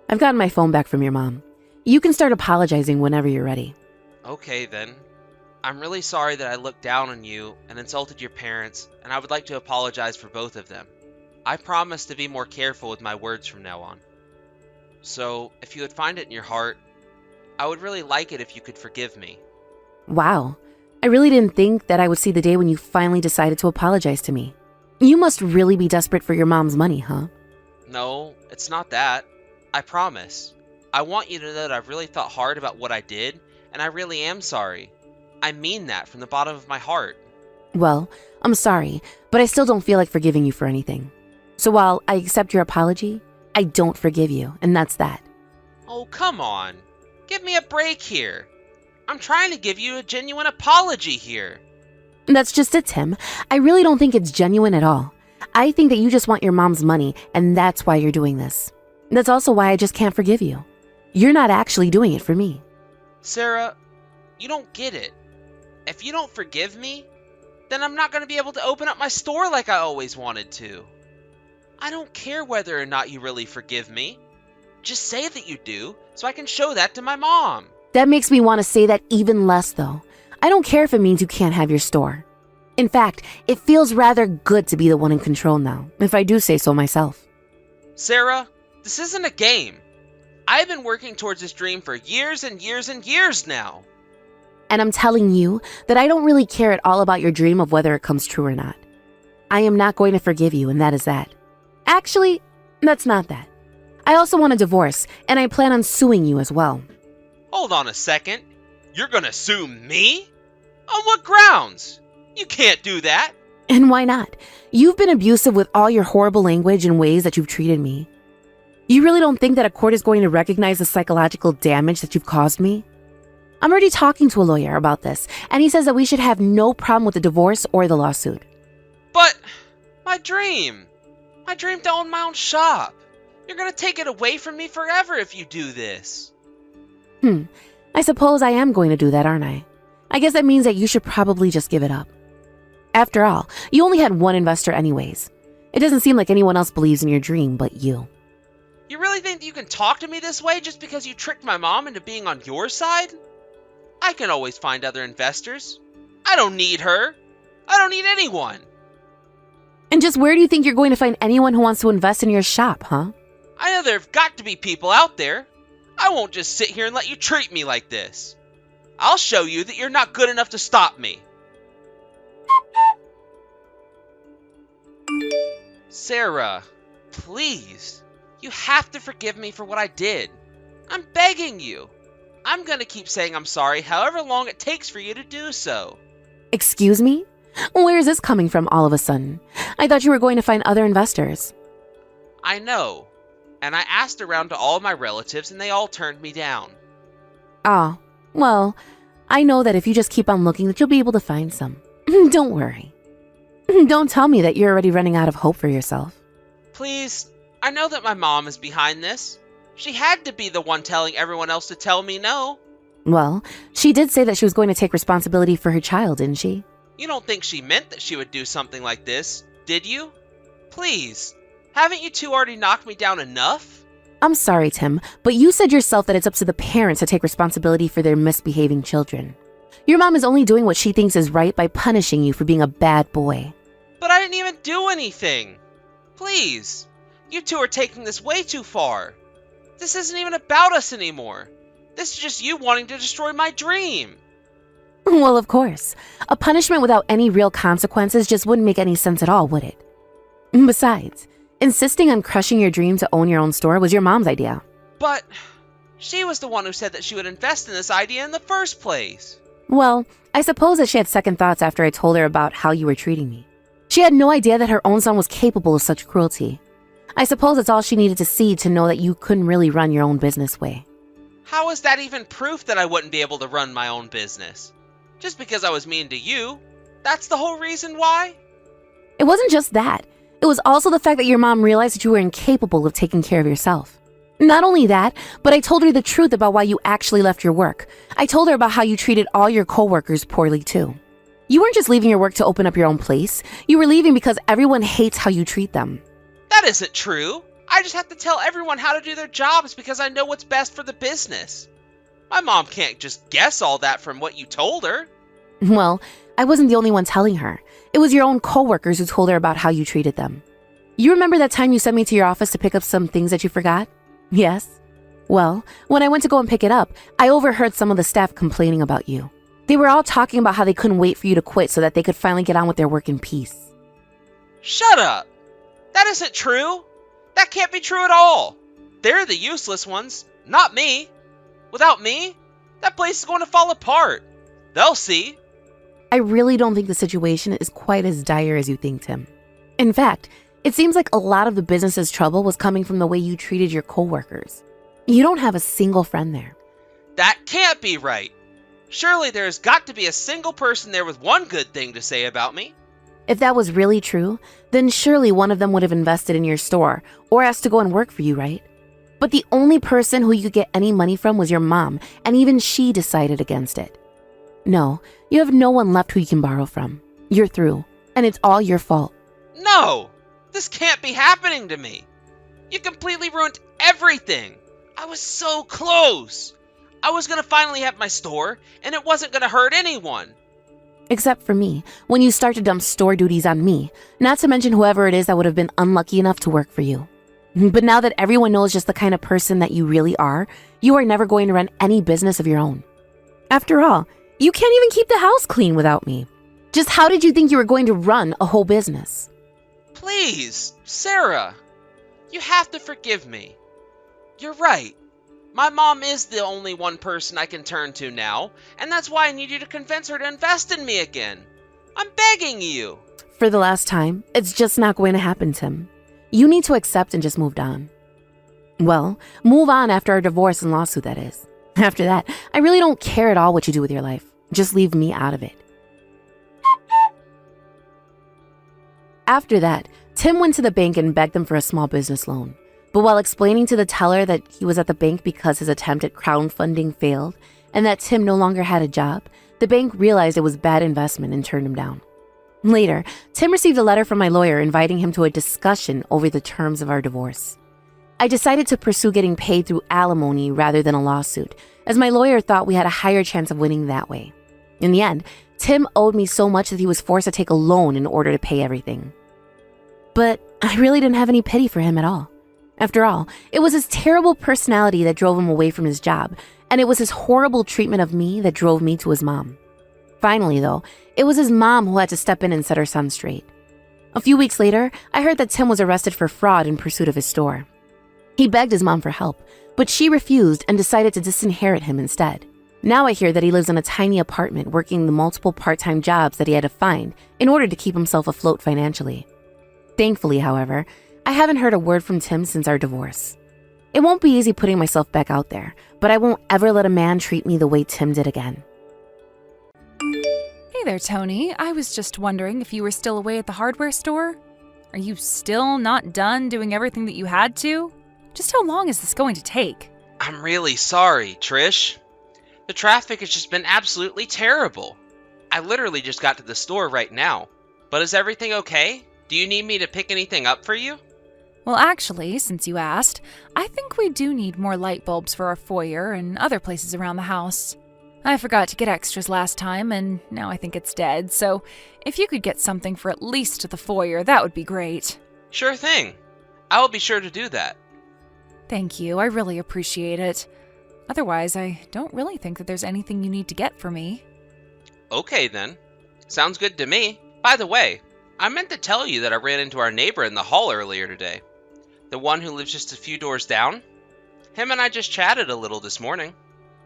Speaker 2: I've gotten my phone back from your mom. You can start apologizing whenever you're ready.
Speaker 1: Okay, then. I'm really sorry that I looked down on you and insulted your parents, and I would like to apologize for both of them. I promise to be more careful with my words from now on. So, if you would find it in your heart, I would really like it if you could forgive me.
Speaker 2: Wow. I really didn't think that I would see the day when you finally decided to apologize to me. You must really be desperate for your mom's money, huh?
Speaker 1: No, it's not that. I promise. I want you to know that I've really thought hard about what I did, and I really am sorry. I mean that from the bottom of my heart.
Speaker 2: Well, I'm sorry, but I still don't feel like forgiving you for anything. So while I accept your apology, I don't forgive you, and that's that.
Speaker 1: Oh, come on. Give me a break here. I'm trying to give you a genuine apology here.
Speaker 2: That's just it, Tim. I really don't think it's genuine at all. I think that you just want your mom's money, and that's why you're doing this. That's also why I just can't forgive you. You're not actually doing it for me.
Speaker 1: Sarah, you don't get it. If you don't forgive me, then I'm not going to be able to open up my store like I always wanted to. I don't care whether or not you really forgive me. Just say that you do, so I can show that to my mom.
Speaker 2: That makes me want to say that even less, though. I don't care if it means you can't have your store. In fact, it feels rather good to be the one in control now, if I do say so myself.
Speaker 1: Sarah, this isn't a game. I've been working towards this dream for years and years and years now.
Speaker 2: And I'm telling you that I don't really care at all about your dream of whether it comes true or not. I am not going to forgive you, and that is that. Actually, that's not that. I also want a divorce, and I plan on suing you as well.
Speaker 1: Hold on a second. You're gonna sue me? On what grounds? You can't do that.
Speaker 2: And why not? You've been abusive with all your horrible language and ways that you've treated me.
Speaker 5: You really don't think that a court is going to recognize the psychological damage that you've caused me? I'm already talking to a lawyer about this, and he says that we should have no problem with the divorce or the lawsuit.
Speaker 1: But my dream to own my own shop. You're gonna take it away from me forever if you do this.
Speaker 5: I suppose I am going to do that, aren't I? I guess that means that you should probably just give it up. After all, you only had one investor anyways. It doesn't seem like anyone else believes in your dream but you.
Speaker 1: You really think that you can talk to me this way just because you tricked my mom into being on your side? I can always find other investors. I don't need her. I don't need anyone.
Speaker 5: And just where do you think you're going to find anyone who wants to invest in your shop, huh?
Speaker 1: I know there have got to be people out there. I won't just sit here and let you treat me like this. I'll show you that you're not good enough to stop me. Sarah, please. You have to forgive me for what I did. I'm begging you. I'm gonna keep saying I'm sorry however long it takes for you to do so.
Speaker 5: Excuse me? Where is this coming from all of a sudden? I thought you were going to find other investors.
Speaker 1: I know. And I asked around to all of my relatives and they all turned me down.
Speaker 5: Ah, well, I know that if you just keep on looking that you'll be able to find some. Don't worry. Don't tell me that you're already running out of hope for yourself.
Speaker 1: Please, I know that my mom is behind this. She had to be the one telling everyone else to tell me no.
Speaker 5: Well, she did say that she was going to take responsibility for her child, didn't she?
Speaker 1: You don't think she meant that she would do something like this, did you? Please, haven't you two already knocked me down enough?
Speaker 5: I'm sorry, Tim, but you said yourself that it's up to the parents to take responsibility for their misbehaving children. Your mom is only doing what she thinks is right by punishing you for being a bad boy.
Speaker 1: But I didn't even do anything. Please, you two are taking this way too far. This isn't even about us anymore. This is just you wanting to destroy my dream.
Speaker 5: Well, of course. A punishment without any real consequences just wouldn't make any sense at all, would it? Besides, insisting on crushing your dream to own your own store was your mom's idea.
Speaker 1: But she was the one who said that she would invest in this idea in the first place.
Speaker 5: Well, I suppose that she had second thoughts after I told her about how you were treating me. She had no idea that her own son was capable of such cruelty. I suppose it's all she needed to see to know that you couldn't really run your own business way.
Speaker 1: How is that even proof that I wouldn't be able to run my own business? Just because I was mean to you, that's the whole reason why?
Speaker 5: It wasn't just that. It was also the fact that your mom realized that you were incapable of taking care of yourself. Not only that, but I told her the truth about why you actually left your work. I told her about how you treated all your coworkers poorly too. You weren't just leaving your work to open up your own place. You were leaving because everyone hates how you treat them.
Speaker 1: That isn't true. I just have to tell everyone how to do their jobs because I know what's best for the business. My mom can't just guess all that from what you told her.
Speaker 5: Well, I wasn't the only one telling her. It was your own coworkers who told her about how you treated them. You remember that time you sent me to your office to pick up some things that you forgot? Yes? Well, when I went to go and pick it up, I overheard some of the staff complaining about you. They were all talking about how they couldn't wait for you to quit so that they could finally get on with their work in peace.
Speaker 1: Shut up! That isn't true! That can't be true at all! They're the useless ones, not me. Without me, that place is going to fall apart. They'll see.
Speaker 5: I really don't think the situation is quite as dire as you think, Tim. In fact, it seems like a lot of the business's trouble was coming from the way you treated your coworkers. You don't have a single friend there.
Speaker 1: That can't be right. Surely there's got to be a single person there with one good thing to say about me.
Speaker 5: If that was really true, then surely one of them would have invested in your store or asked to go and work for you, right? But the only person who you could get any money from was your mom, and even she decided against it. No, you have no one left who you can borrow from. You're through, and it's all your fault.
Speaker 1: No! This can't be happening to me. You completely ruined everything. I was so close. I was going to finally have my store, and it wasn't going to hurt anyone.
Speaker 5: Except for me, when you start to dump store duties on me, not to mention whoever it is that would have been unlucky enough to work for you. But now that everyone knows just the kind of person that you really are, you are never going to run any business of your own. After all, you can't even keep the house clean without me. Just how did you think you were going to run a whole business?
Speaker 1: Please, Sarah, you have to forgive me. You're right. My mom is the only one person I can turn to now, and that's why I need you to convince her to invest in me again. I'm begging you.
Speaker 5: For the last time, it's just not going to happen, Tim. You need to accept and just move on.
Speaker 2: Well, move on after our divorce and lawsuit, that is. After that, I really don't care at all what you do with your life. Just leave me out of it. After that, Tim went to the bank and begged them for a small business loan. But while explaining to the teller that he was at the bank because his attempt at crowdfunding failed and that Tim no longer had a job, the bank realized it was bad investment and turned him down. Later, Tim received a letter from my lawyer inviting him to a discussion over the terms of our divorce. I decided to pursue getting paid through alimony rather than a lawsuit, as my lawyer thought we had a higher chance of winning that way. In the end, Tim owed me so much that he was forced to take a loan in order to pay everything. But I really didn't have any pity for him at all. After all, it was his terrible personality that drove him away from his job, and it was his horrible treatment of me that drove me to his mom. Finally, though, it was his mom who had to step in and set her son straight. A few weeks later, I heard that Tim was arrested for fraud in pursuit of his store. He begged his mom for help, but she refused and decided to disinherit him instead. Now I hear that he lives in a tiny apartment working the multiple part-time jobs that he had to find in order to keep himself afloat financially. Thankfully, however, I haven't heard a word from Tim since our divorce. It won't be easy putting myself back out there, but I won't ever let a man treat me the way Tim did again.
Speaker 6: Hey there, Tony. I was just wondering if you were still away at the hardware store? Are you still not done doing everything that you had to? Just how long is this going to take?
Speaker 1: I'm really sorry, Trish. The traffic has just been absolutely terrible. I literally just got to the store right now. But is everything okay? Do you need me to pick anything up for you?
Speaker 6: Well, actually, since you asked, I think we do need more light bulbs for our foyer and other places around the house. I forgot to get extras last time, and now I think it's dead, so if you could get something for at least the foyer, that would be great.
Speaker 1: Sure thing. I will be sure to do that.
Speaker 6: Thank you, I really appreciate it. Otherwise, I don't really think that there's anything you need to get for me.
Speaker 1: Okay then. Sounds good to me. By the way, I meant to tell you that I ran into our neighbor in the hall earlier today. The one who lives just a few doors down. Him and I just chatted a little this morning.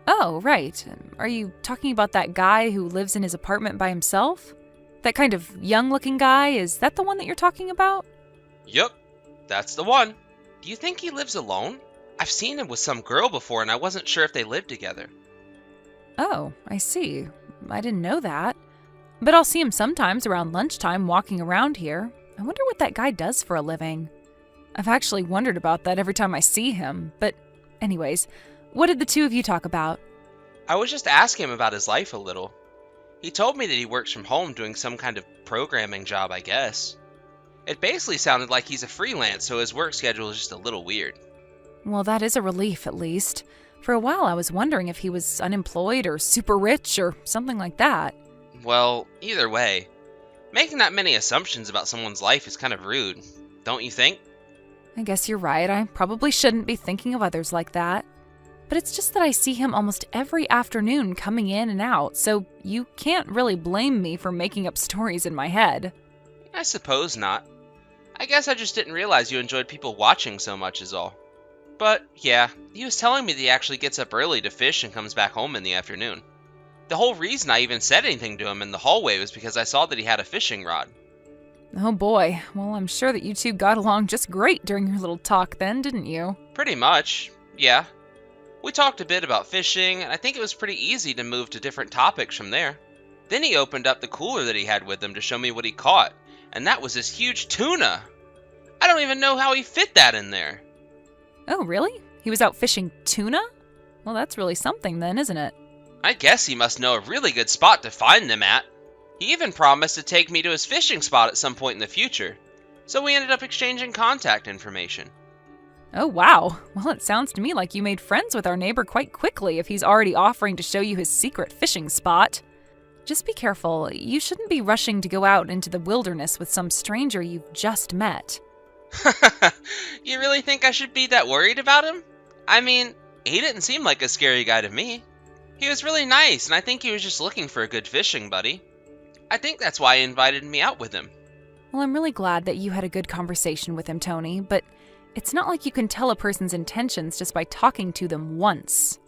Speaker 6: Oh, right. Are you talking about that guy who lives in his apartment by himself? That kind of young-looking guy? Is that the one that you're talking about?
Speaker 1: Yup, that's the one. Do you think he lives alone? I've seen him with some girl before and I wasn't sure if they lived together.
Speaker 6: Oh, I see. I didn't know that. But I'll see him sometimes around lunchtime walking around here. I wonder what that guy does for a living. I've actually wondered about that every time I see him. But anyways, what did the two of you talk about?
Speaker 1: I was just asking him about his life a little. He told me that he works from home doing some kind of programming job, I guess. It basically sounded like he's a freelance, so his work schedule is just a little weird.
Speaker 6: Well, that is a relief, at least. For a while, I was wondering if he was unemployed or super rich or something like that.
Speaker 1: Well, either way, making that many assumptions about someone's life is kind of rude, don't you think?
Speaker 6: I guess you're right. I probably shouldn't be thinking of others like that. But it's just that I see him almost every afternoon coming in and out, so you can't really blame me for making up stories in my head.
Speaker 1: I suppose not. I guess I just didn't realize you enjoyed people watching so much is all. But, yeah, he was telling me that he actually gets up early to fish and comes back home in the afternoon. The whole reason I even said anything to him in the hallway was because I saw that he had a fishing rod.
Speaker 6: Oh boy, well, I'm sure that you two got along just great during your little talk then, didn't you?
Speaker 1: Pretty much, yeah. We talked a bit about fishing, and I think it was pretty easy to move to different topics from there. Then he opened up the cooler that he had with him to show me what he caught, and that was this huge tuna. I don't even know how he fit that in there.
Speaker 6: Oh, really? He was out fishing tuna? Well, that's really something then, isn't it?
Speaker 1: I guess he must know a really good spot to find them at. He even promised to take me to his fishing spot at some point in the future, so we ended up exchanging contact information.
Speaker 6: Oh, wow. Well, it sounds to me like you made friends with our neighbor quite quickly if he's already offering to show you his secret fishing spot. Just be careful. You shouldn't be rushing to go out into the wilderness with some stranger you've just met.
Speaker 1: You really think I should be that worried about him? I mean, he didn't seem like a scary guy to me. He was really nice, and I think he was just looking for a good fishing buddy. I think that's why he invited me out with him.
Speaker 6: Well, I'm really glad that you had a good conversation with him, Tony, but it's not like you can tell a person's intentions just by talking to them once.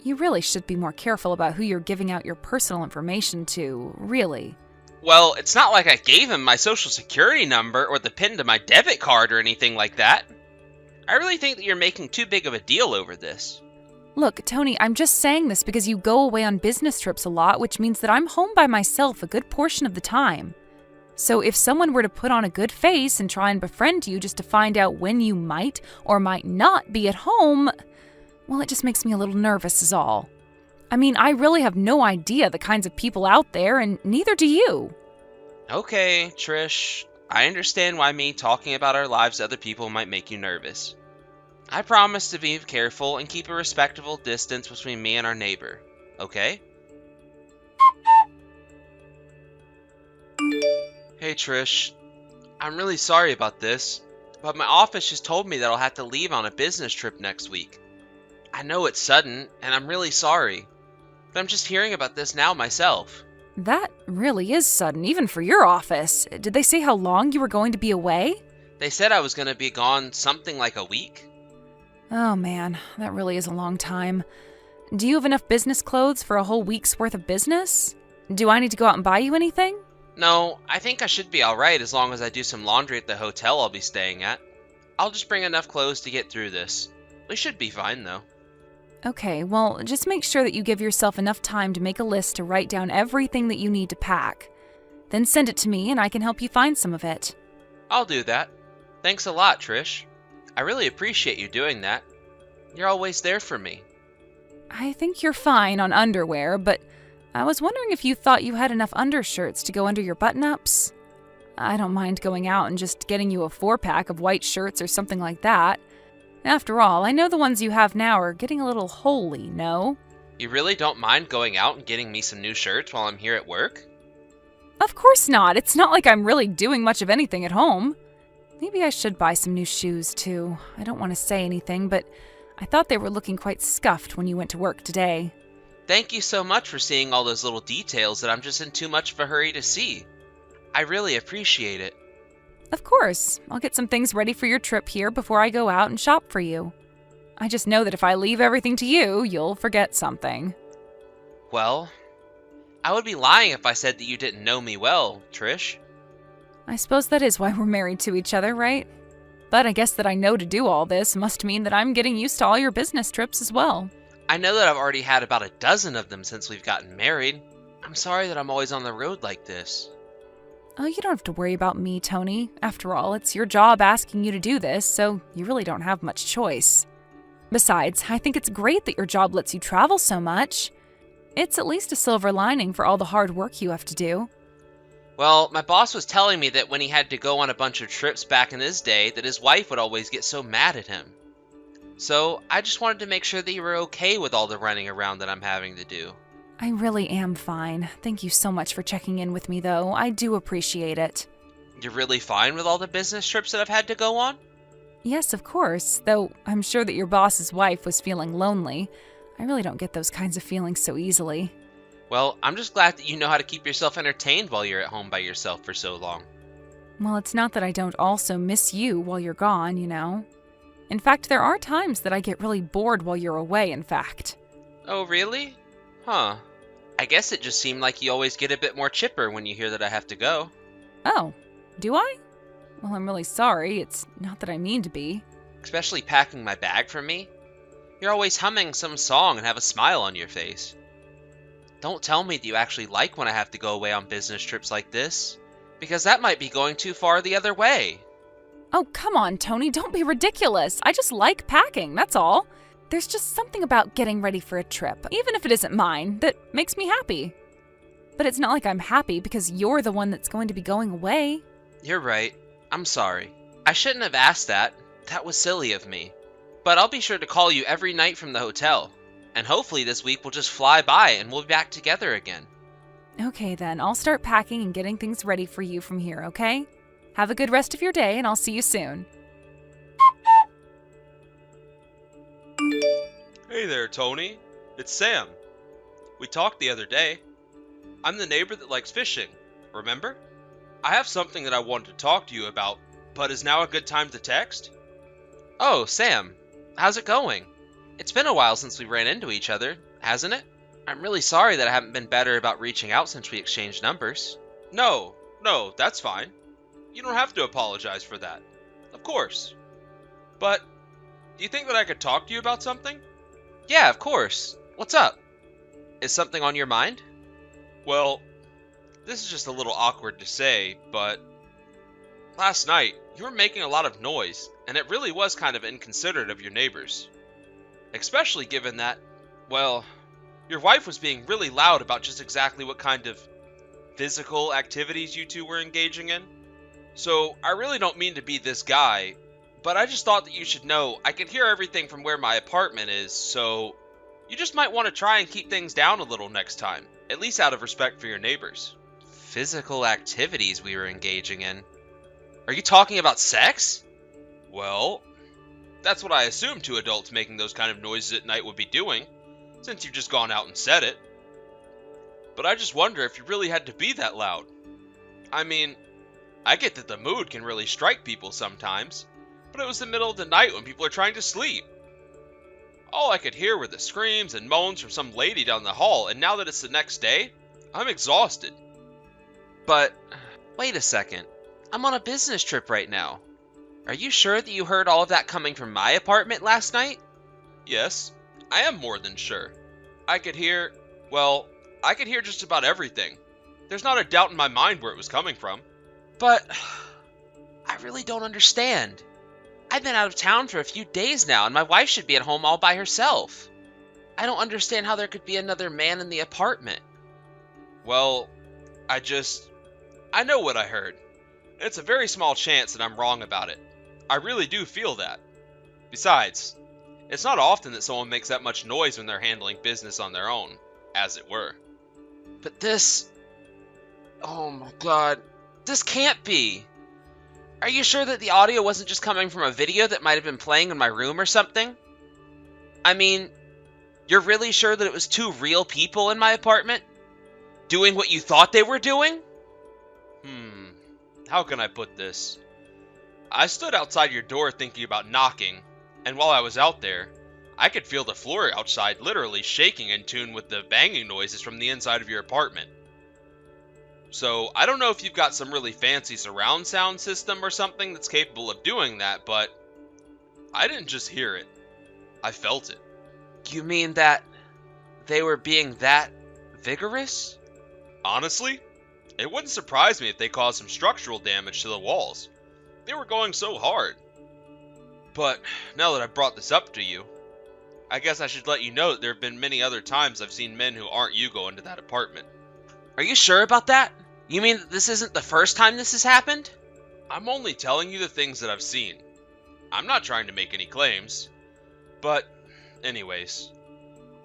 Speaker 6: You really should be more careful about who you're giving out your personal information to, really.
Speaker 1: Well, it's not like I gave him my social security number or the pin to my debit card or anything like that. I really think that you're making too big of a deal over this.
Speaker 6: Look, Tony, I'm just saying this because you go away on business trips a lot, which means that I'm home by myself a good portion of the time. So if someone were to put on a good face and try and befriend you just to find out when you might or might not be at home, well, it just makes me a little nervous is all. I mean, I really have no idea the kinds of people out there, and neither do you.
Speaker 1: Okay, Trish, I understand why me talking about our lives to other people might make you nervous. I promise to be careful and keep a respectable distance between me and our neighbor, okay? Hey Trish, I'm really sorry about this, but my office just told me that I'll have to leave on a business trip next week. I know it's sudden, and I'm really sorry, but I'm just hearing about this now myself.
Speaker 6: That really is sudden, even for your office. Did they say how long you were going to be away?
Speaker 1: They said I was going to be gone something like a week.
Speaker 6: Oh man, that really is a long time. Do you have enough business clothes for a whole week's worth of business? Do I need to go out and buy you anything?
Speaker 1: No, I think I should be alright as long as I do some laundry at the hotel I'll be staying at. I'll just bring enough clothes to get through this. We should be fine though.
Speaker 6: Okay, well, just make sure that you give yourself enough time to make a list to write down everything that you need to pack. Then send it to me and I can help you find some of it.
Speaker 1: I'll do that. Thanks a lot, Trish. I really appreciate you doing that. You're always there for me.
Speaker 6: I think you're fine on underwear, but I was wondering if you thought you had enough undershirts to go under your button-ups. I don't mind going out and just getting you a 4-pack of white shirts or something like that. After all, I know the ones you have now are getting a little holey, no?
Speaker 1: You really don't mind going out and getting me some new shirts while I'm here at work?
Speaker 6: Of course not. It's not like I'm really doing much of anything at home. Maybe I should buy some new shoes, too. I don't want to say anything, but I thought they were looking quite scuffed when you went to work today.
Speaker 1: Thank you so much for seeing all those little details that I'm just in too much of a hurry to see. I really appreciate it.
Speaker 6: Of course. I'll get some things ready for your trip here before I go out and shop for you. I just know that if I leave everything to you, you'll forget something.
Speaker 1: Well, I would be lying if I said that you didn't know me well, Trish.
Speaker 6: I suppose that is why we're married to each other, right? But I guess that I know to do all this must mean that I'm getting used to all your business trips as well.
Speaker 1: I know that I've already had about a dozen of them since we've gotten married. I'm sorry that I'm always on the road like this.
Speaker 6: Oh, you don't have to worry about me, Tony. After all, it's your job asking you to do this, so you really don't have much choice. Besides, I think it's great that your job lets you travel so much. It's at least a silver lining for all the hard work you have to do.
Speaker 1: Well, my boss was telling me that when he had to go on a bunch of trips back in his day, that his wife would always get so mad at him. So, I just wanted to make sure that you were okay with all the running around that I'm having to do.
Speaker 6: I really am fine. Thank you so much for checking in with me, though. I do appreciate it.
Speaker 1: You're really fine with all the business trips that I've had to go on?
Speaker 6: Yes, of course, though I'm sure that your boss's wife was feeling lonely. I really don't get those kinds of feelings so easily.
Speaker 1: Well, I'm just glad that you know how to keep yourself entertained while you're at home by yourself for so long.
Speaker 6: Well, it's not that I don't also miss you while you're gone, you know. In fact, there are times that I get really bored while you're away, in fact.
Speaker 1: Oh, really? Huh. I guess it just seemed like you always get a bit more chipper when you hear that I have to go.
Speaker 6: Oh, do I? Well, I'm really sorry. It's not that I mean to be.
Speaker 1: Especially packing my bag for me. You're always humming some song and have a smile on your face. Don't tell me that you actually like when I have to go away on business trips like this, because that might be going too far the other way.
Speaker 6: Oh, come on, Tony, don't be ridiculous. I just like packing, that's all. There's just something about getting ready for a trip, even if it isn't mine, that makes me happy. But it's not like I'm happy because you're the one that's going to be going away.
Speaker 1: You're right. I'm sorry. I shouldn't have asked that. That was silly of me. But I'll be sure to call you every night from the hotel. And hopefully this week will just fly by and we'll be back together again.
Speaker 6: Okay then, I'll start packing and getting things ready for you from here, okay? Have a good rest of your day and I'll see you soon.
Speaker 1: Hey there, Tony. It's Sam. We talked the other day. I'm the neighbor that likes fishing, remember? I have something that I wanted to talk to you about, but is now a good time to text? Oh, Sam. How's it going? It's been a while since we ran into each other, hasn't it? I'm really sorry that I haven't been better about reaching out since we exchanged numbers. No, that's fine. You don't have to apologize for that. Of course. But Do you think that I could talk to you about something? Yeah, of course. What's up? Is something on your mind? Well, this is just a little awkward to say, but last night you were making a lot of noise, and it really was kind of inconsiderate of your neighbors. Especially given that, well, your wife was being really loud about just exactly what kind of physical activities you two were engaging in. So, I really don't mean to be this guy, but I just thought that you should know I can hear everything from where my apartment is, so you just might want to try and keep things down a little next time, at least out of respect for your neighbors. Physical activities we were engaging in? Are you talking about sex? Well, that's what I assumed two adults making those kind of noises at night would be doing, since you've just gone out and said it. But I just wonder if you really had to be that loud. I mean, I get that the mood can really strike people sometimes, but it was the middle of the night when people are trying to sleep. All I could hear were the screams and moans from some lady down the hall, and now that it's the next day, I'm exhausted. But, wait a second. I'm on a business trip right now. Are you sure that you heard all of that coming from my apartment last night? Yes, I am more than sure. I could hear just about everything. There's not a doubt in my mind where it was coming from. But, I really don't understand. I've been out of town for a few days now, and my wife should be at home all by herself. I don't understand how there could be another man in the apartment. Well, I know what I heard. It's a very small chance that I'm wrong about it. I really do feel that. Besides, it's not often that someone makes that much noise when they're handling business on their own, as it were. But this... Oh my god. This can't be. Are you sure that the audio wasn't just coming from a video that might have been playing in my room or something? I mean, you're really sure that it was two real people in my apartment? Doing what you thought they were doing? How can I put this? I stood outside your door thinking about knocking, and while I was out there, I could feel the floor outside literally shaking in tune with the banging noises from the inside of your apartment. So, I don't know if you've got some really fancy surround sound system or something that's capable of doing that, but I didn't just hear it. I felt it. You mean that they were being that vigorous? Honestly, it wouldn't surprise me if they caused some structural damage to the walls. They were going so hard. But now that I brought this up to you, I guess I should let you know that there have been many other times I've seen men who aren't you go into that apartment. Are you sure about that? You mean that this isn't the first time this has happened? I'm only telling you the things that I've seen. I'm not trying to make any claims. But, anyways,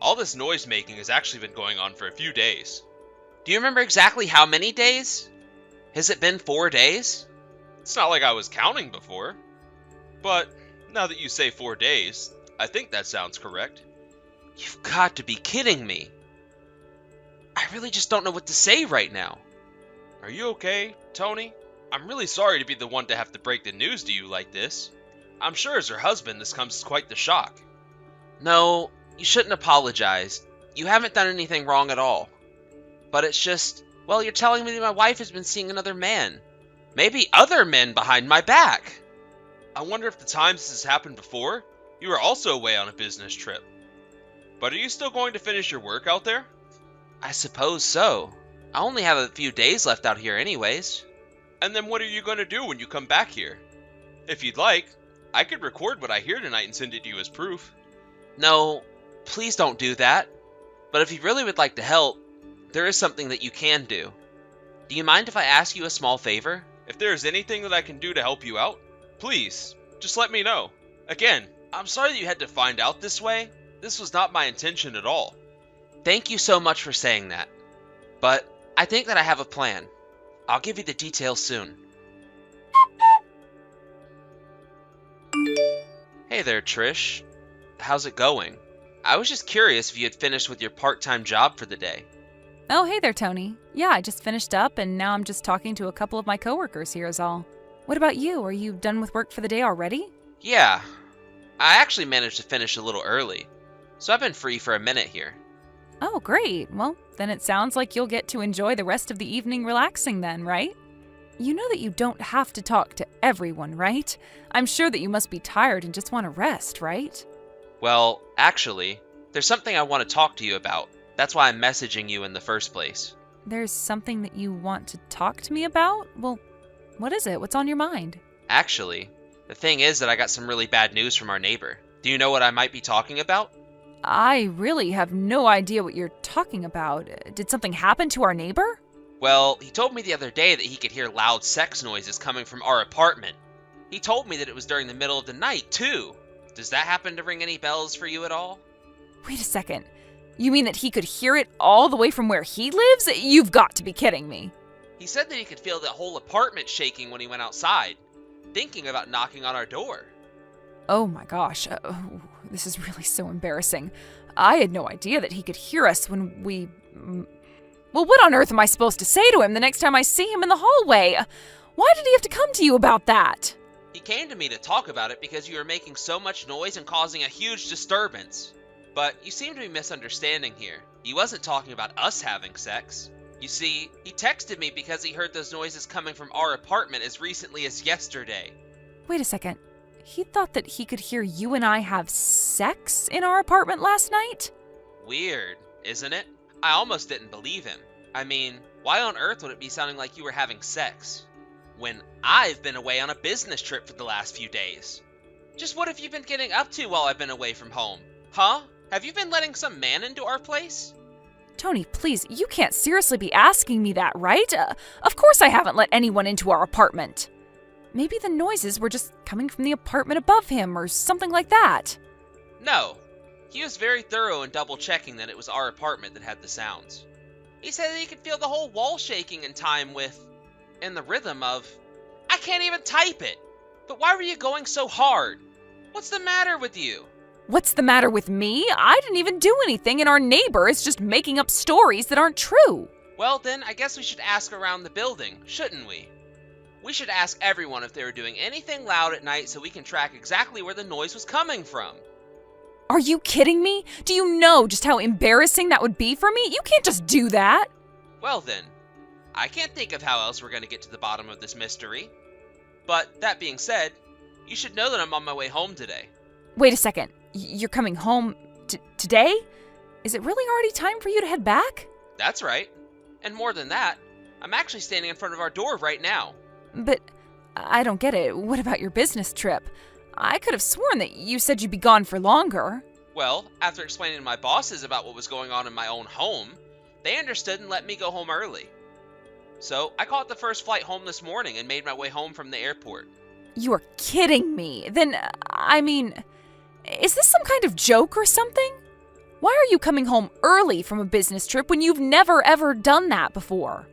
Speaker 1: all this noise making has actually been going on for a few days. Do you remember exactly how many days? Has it been 4 days? It's not like I was counting before. But, now that you say 4 days, I think that sounds correct. You've got to be kidding me. I really just don't know what to say right now. Are you okay, Tony? I'm really sorry to be the one to have to break the news to you like this. I'm sure as her husband this comes as quite the shock. No, you shouldn't apologize. You haven't done anything wrong at all. But it's just, well, you're telling me that my wife has been seeing another man. Maybe other men behind my back. I wonder if the times this has happened before, you were also away on a business trip. But are you still going to finish your work out there? I suppose so. I only have a few days left out here anyways. And then what are you going to do when you come back here? If you'd like, I could record what I hear tonight and send it to you as proof. No, please don't do that. But if you really would like to help, there is something that you can do. Do you mind if I ask you a small favor? If there is anything that I can do to help you out, please, just let me know. Again, I'm sorry that you had to find out this way. This was not my intention at all. Thank you so much for saying that. But I think that I have a plan. I'll give you the details soon. Hey there, Trish. How's it going? I was just curious if you had finished with your part-time job for the day.
Speaker 6: Oh, hey there, Tony. Yeah, I just finished up, and now I'm just talking to a couple of my coworkers here is all. What about you? Are you done with work for the day already?
Speaker 1: Yeah. I actually managed to finish a little early, so I've been free for a minute here.
Speaker 6: Oh, great. Well, then it sounds like you'll get to enjoy the rest of the evening relaxing then, right? You know that you don't have to talk to everyone, right? I'm sure that you must be tired and just want to rest, right?
Speaker 1: Well, actually, there's something I want to talk to you about. That's why I'm messaging you in the first place.
Speaker 6: There's something that you want to talk to me about? Well, what is it? What's on your mind?
Speaker 1: Actually, the thing is that I got some really bad news from our neighbor. Do you know what I might be talking about?
Speaker 6: I really have no idea what you're talking about. Did something happen to our neighbor?
Speaker 1: Well, he told me the other day that he could hear loud sex noises coming from our apartment. He told me that it was during the middle of the night, too. Does that happen to ring any bells for you at all?
Speaker 6: Wait a second. You mean that he could hear it all the way from where he lives? You've got to be kidding me.
Speaker 1: He said that he could feel the whole apartment shaking when he went outside, thinking about knocking on our door.
Speaker 6: Oh my gosh. This is really so embarrassing. I had no idea that he could hear us when we... Well, what on earth am I supposed to say to him the next time I see him in the hallway? Why did he have to come to you about that?
Speaker 1: He came to me to talk about it because you were making so much noise and causing a huge disturbance. But you seem to be misunderstanding here. He wasn't talking about us having sex. You see, he texted me because he heard those noises coming from our apartment as recently as yesterday.
Speaker 6: Wait a second. He thought that he could hear you and I have sex in our apartment last night?
Speaker 1: Weird, isn't it? I almost didn't believe him. I mean, why on earth would it be sounding like you were having sex? When I've been away on a business trip for the last few days. Just what have you been getting up to while I've been away from home? Huh? Have you been letting some man into our place?
Speaker 6: Tony, please, you can't seriously be asking me that, right? Of course I haven't let anyone into our apartment. Maybe the noises were just coming from the apartment above him or something like that.
Speaker 1: No. He was very thorough in double-checking that it was our apartment that had the sounds. He said that he could feel the whole wall shaking in time with... in the rhythm of... I can't even type it! But why were you going so hard? What's the matter with you?
Speaker 6: What's the matter with me? I didn't even do anything, and our neighbor is just making up stories that aren't true.
Speaker 1: Well, then, I guess we should ask around the building, shouldn't we? We should ask everyone if they were doing anything loud at night so we can track exactly where the noise was coming from.
Speaker 6: Are you kidding me? Do you know just how embarrassing that would be for me? You can't just do that.
Speaker 1: Well then, I can't think of how else we're going to get to the bottom of this mystery. But, that being said, you should know that I'm on my way home today.
Speaker 6: Wait a second. You're coming home today? Is it really already time for you to head back?
Speaker 1: That's right. And more than that, I'm actually standing in front of our door right now.
Speaker 6: But I don't get it. What about your business trip? I could have sworn that you said you'd be gone for longer.
Speaker 1: Well, after explaining to my bosses about what was going on in my own home, they understood and let me go home early. So, I caught the first flight home this morning and made my way home from the airport.
Speaker 6: You are kidding me. Then, is this some kind of joke or something? Why are you coming home early from a business trip when you've never ever done that before?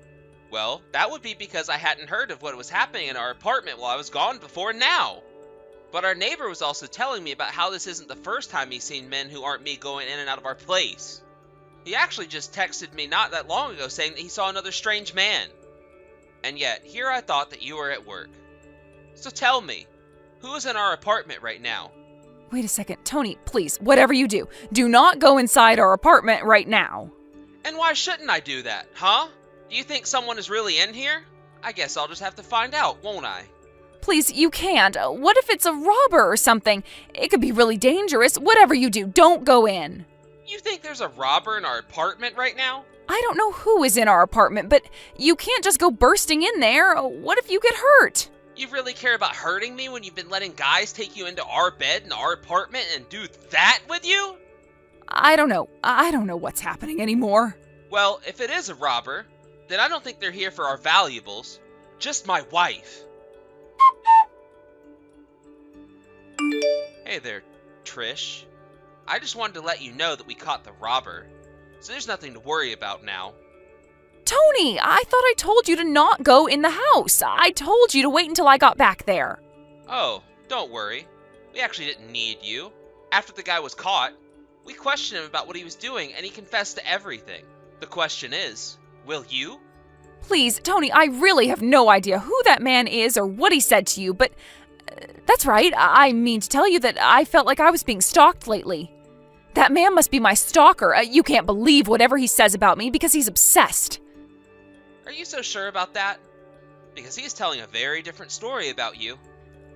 Speaker 1: Well, that would be because I hadn't heard of what was happening in our apartment while I was gone before now. But our neighbor was also telling me about how this isn't the first time he's seen men who aren't me going in and out of our place. He actually just texted me not that long ago saying that he saw another strange man. And yet, here I thought that you were at work. So tell me, who is in our apartment right now?
Speaker 6: Wait a second, Tony, please, whatever you do, do not go inside our apartment right now.
Speaker 1: And why shouldn't I do that, huh? Do you think someone is really in here? I guess I'll just have to find out, won't I?
Speaker 6: Please, you can't. What if it's a robber or something? It could be really dangerous. Whatever you do, don't go in.
Speaker 1: You think there's a robber in our apartment right now?
Speaker 6: I don't know who is in our apartment, but you can't just go bursting in there. What if you get hurt?
Speaker 1: You really care about hurting me when you've been letting guys take you into our bed in our apartment and do that with you?
Speaker 6: I don't know. I don't know what's happening anymore.
Speaker 1: Well, if it is a robber, then I don't think they're here for our valuables. Just my wife. Hey there, Trish. I just wanted to let you know that we caught the robber, so there's nothing to worry about now.
Speaker 6: Tony, I thought I told you to not go in the house. I told you to wait until I got back there.
Speaker 1: Oh, don't worry. We actually didn't need you. After the guy was caught, we questioned him about what he was doing, and he confessed to everything. The question is, will you?
Speaker 6: Please, Tony, I really have no idea who that man is or what he said to you, but that's right. I mean to tell you that I felt like I was being stalked lately. That man must be my stalker. You can't believe whatever he says about me because he's obsessed.
Speaker 1: Are you so sure about that? because he's telling a very different story about you.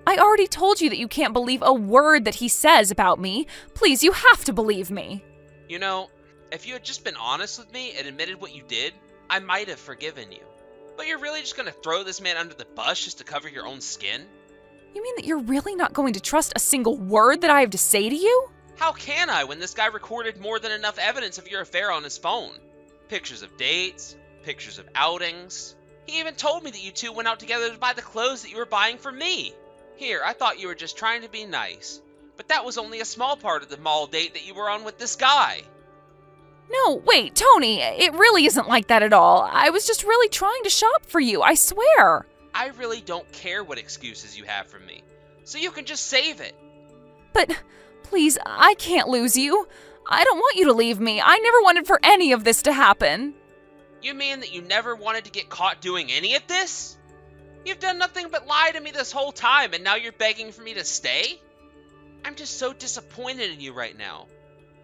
Speaker 6: I already told you that you can't believe a word that he says about me. Please, you have to believe me.
Speaker 1: You know, if you had just been honest with me and admitted what you did, I might have forgiven you. But you're really just gonna throw this man under the bus just to cover your own skin?
Speaker 6: You mean that you're really not going to trust a single word that I have to say to you?
Speaker 1: How can I when this guy recorded more than enough evidence of your affair on his phone? Pictures of dates, pictures of outings. He even told me that you two went out together to buy the clothes that you were buying for me. Here, I thought you were just trying to be nice. But that was only a small part of the mall date that you were on with this guy.
Speaker 6: No, wait, Tony, it really isn't like that at all. I was just really trying to shop for you, I swear.
Speaker 1: I really don't care what excuses you have for me, so you can just save it.
Speaker 6: But please, I can't lose you. I don't want you to leave me. I never wanted for any of this to happen.
Speaker 1: You mean that you never wanted to get caught doing any of this? You've done nothing but lie to me this whole time, and now you're begging for me to stay? I'm just so disappointed in you right now.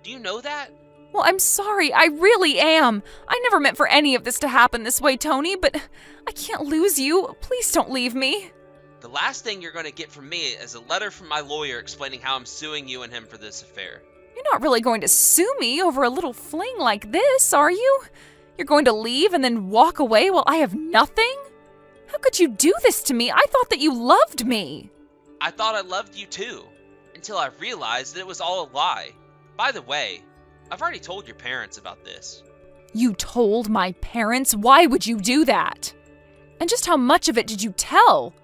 Speaker 1: Do you know that?
Speaker 6: Well, I'm sorry. I really am. I never meant for any of this to happen this way, Tony, but I can't lose you. Please don't leave me.
Speaker 1: The last thing you're going to get from me is a letter from my lawyer explaining how I'm suing you and him for this affair.
Speaker 6: You're not really going to sue me over a little fling like this, are you? You're going to leave and then walk away while I have nothing? How could you do this to me? I thought that you loved me.
Speaker 1: I thought I loved you too, until I realized that it was all a lie. By the way, I've already told your parents about this.
Speaker 6: You told my parents? Why would you do that? And just how much of it did you tell?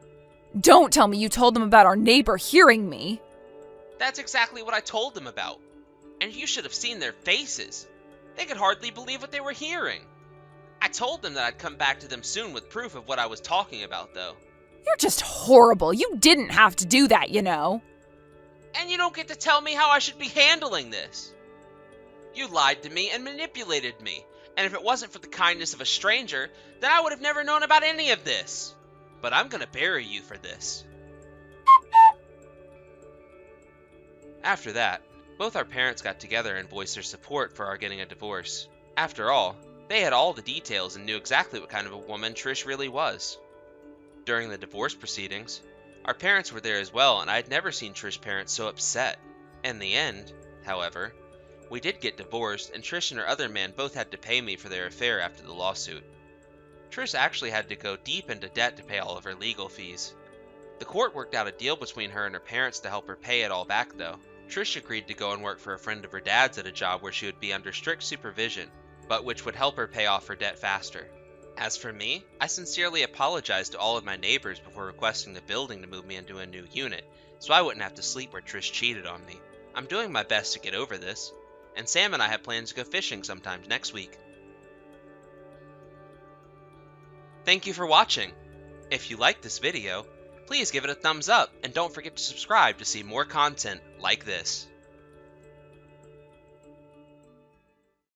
Speaker 6: Don't tell me you told them about our neighbor hearing me.
Speaker 1: That's exactly what I told them about. And you should have seen their faces. They could hardly believe what they were hearing. I told them that I'd come back to them soon with proof of what I was talking about, though.
Speaker 6: You're just horrible. You didn't have to do that, you know.
Speaker 1: And you don't get to tell me how I should be handling this. You lied to me and manipulated me, and if it wasn't for the kindness of a stranger, then I would have never known about any of this. But I'm gonna bury you for this. After that, both our parents got together and voiced their support for our getting a divorce. After all, they had all the details and knew exactly what kind of a woman Trish really was. During the divorce proceedings, our parents were there as well, and I had never seen Trish's parents so upset. In the end, however, we did get divorced, and Trish and her other man both had to pay me for their affair after the lawsuit. Trish actually had to go deep into debt to pay all of her legal fees. The court worked out a deal between her and her parents to help her pay it all back, though. Trish agreed to go and work for a friend of her dad's at a job where she would be under strict supervision, but which would help her pay off her debt faster. As for me, I sincerely apologized to all of my neighbors before requesting the building to move me into a new unit, so I wouldn't have to sleep where Trish cheated on me. I'm doing my best to get over this, and Sam and I have plans to go fishing sometimes next week. Thank you for watching. If you liked this video, please give it a thumbs up and don't forget to subscribe to see more content like this.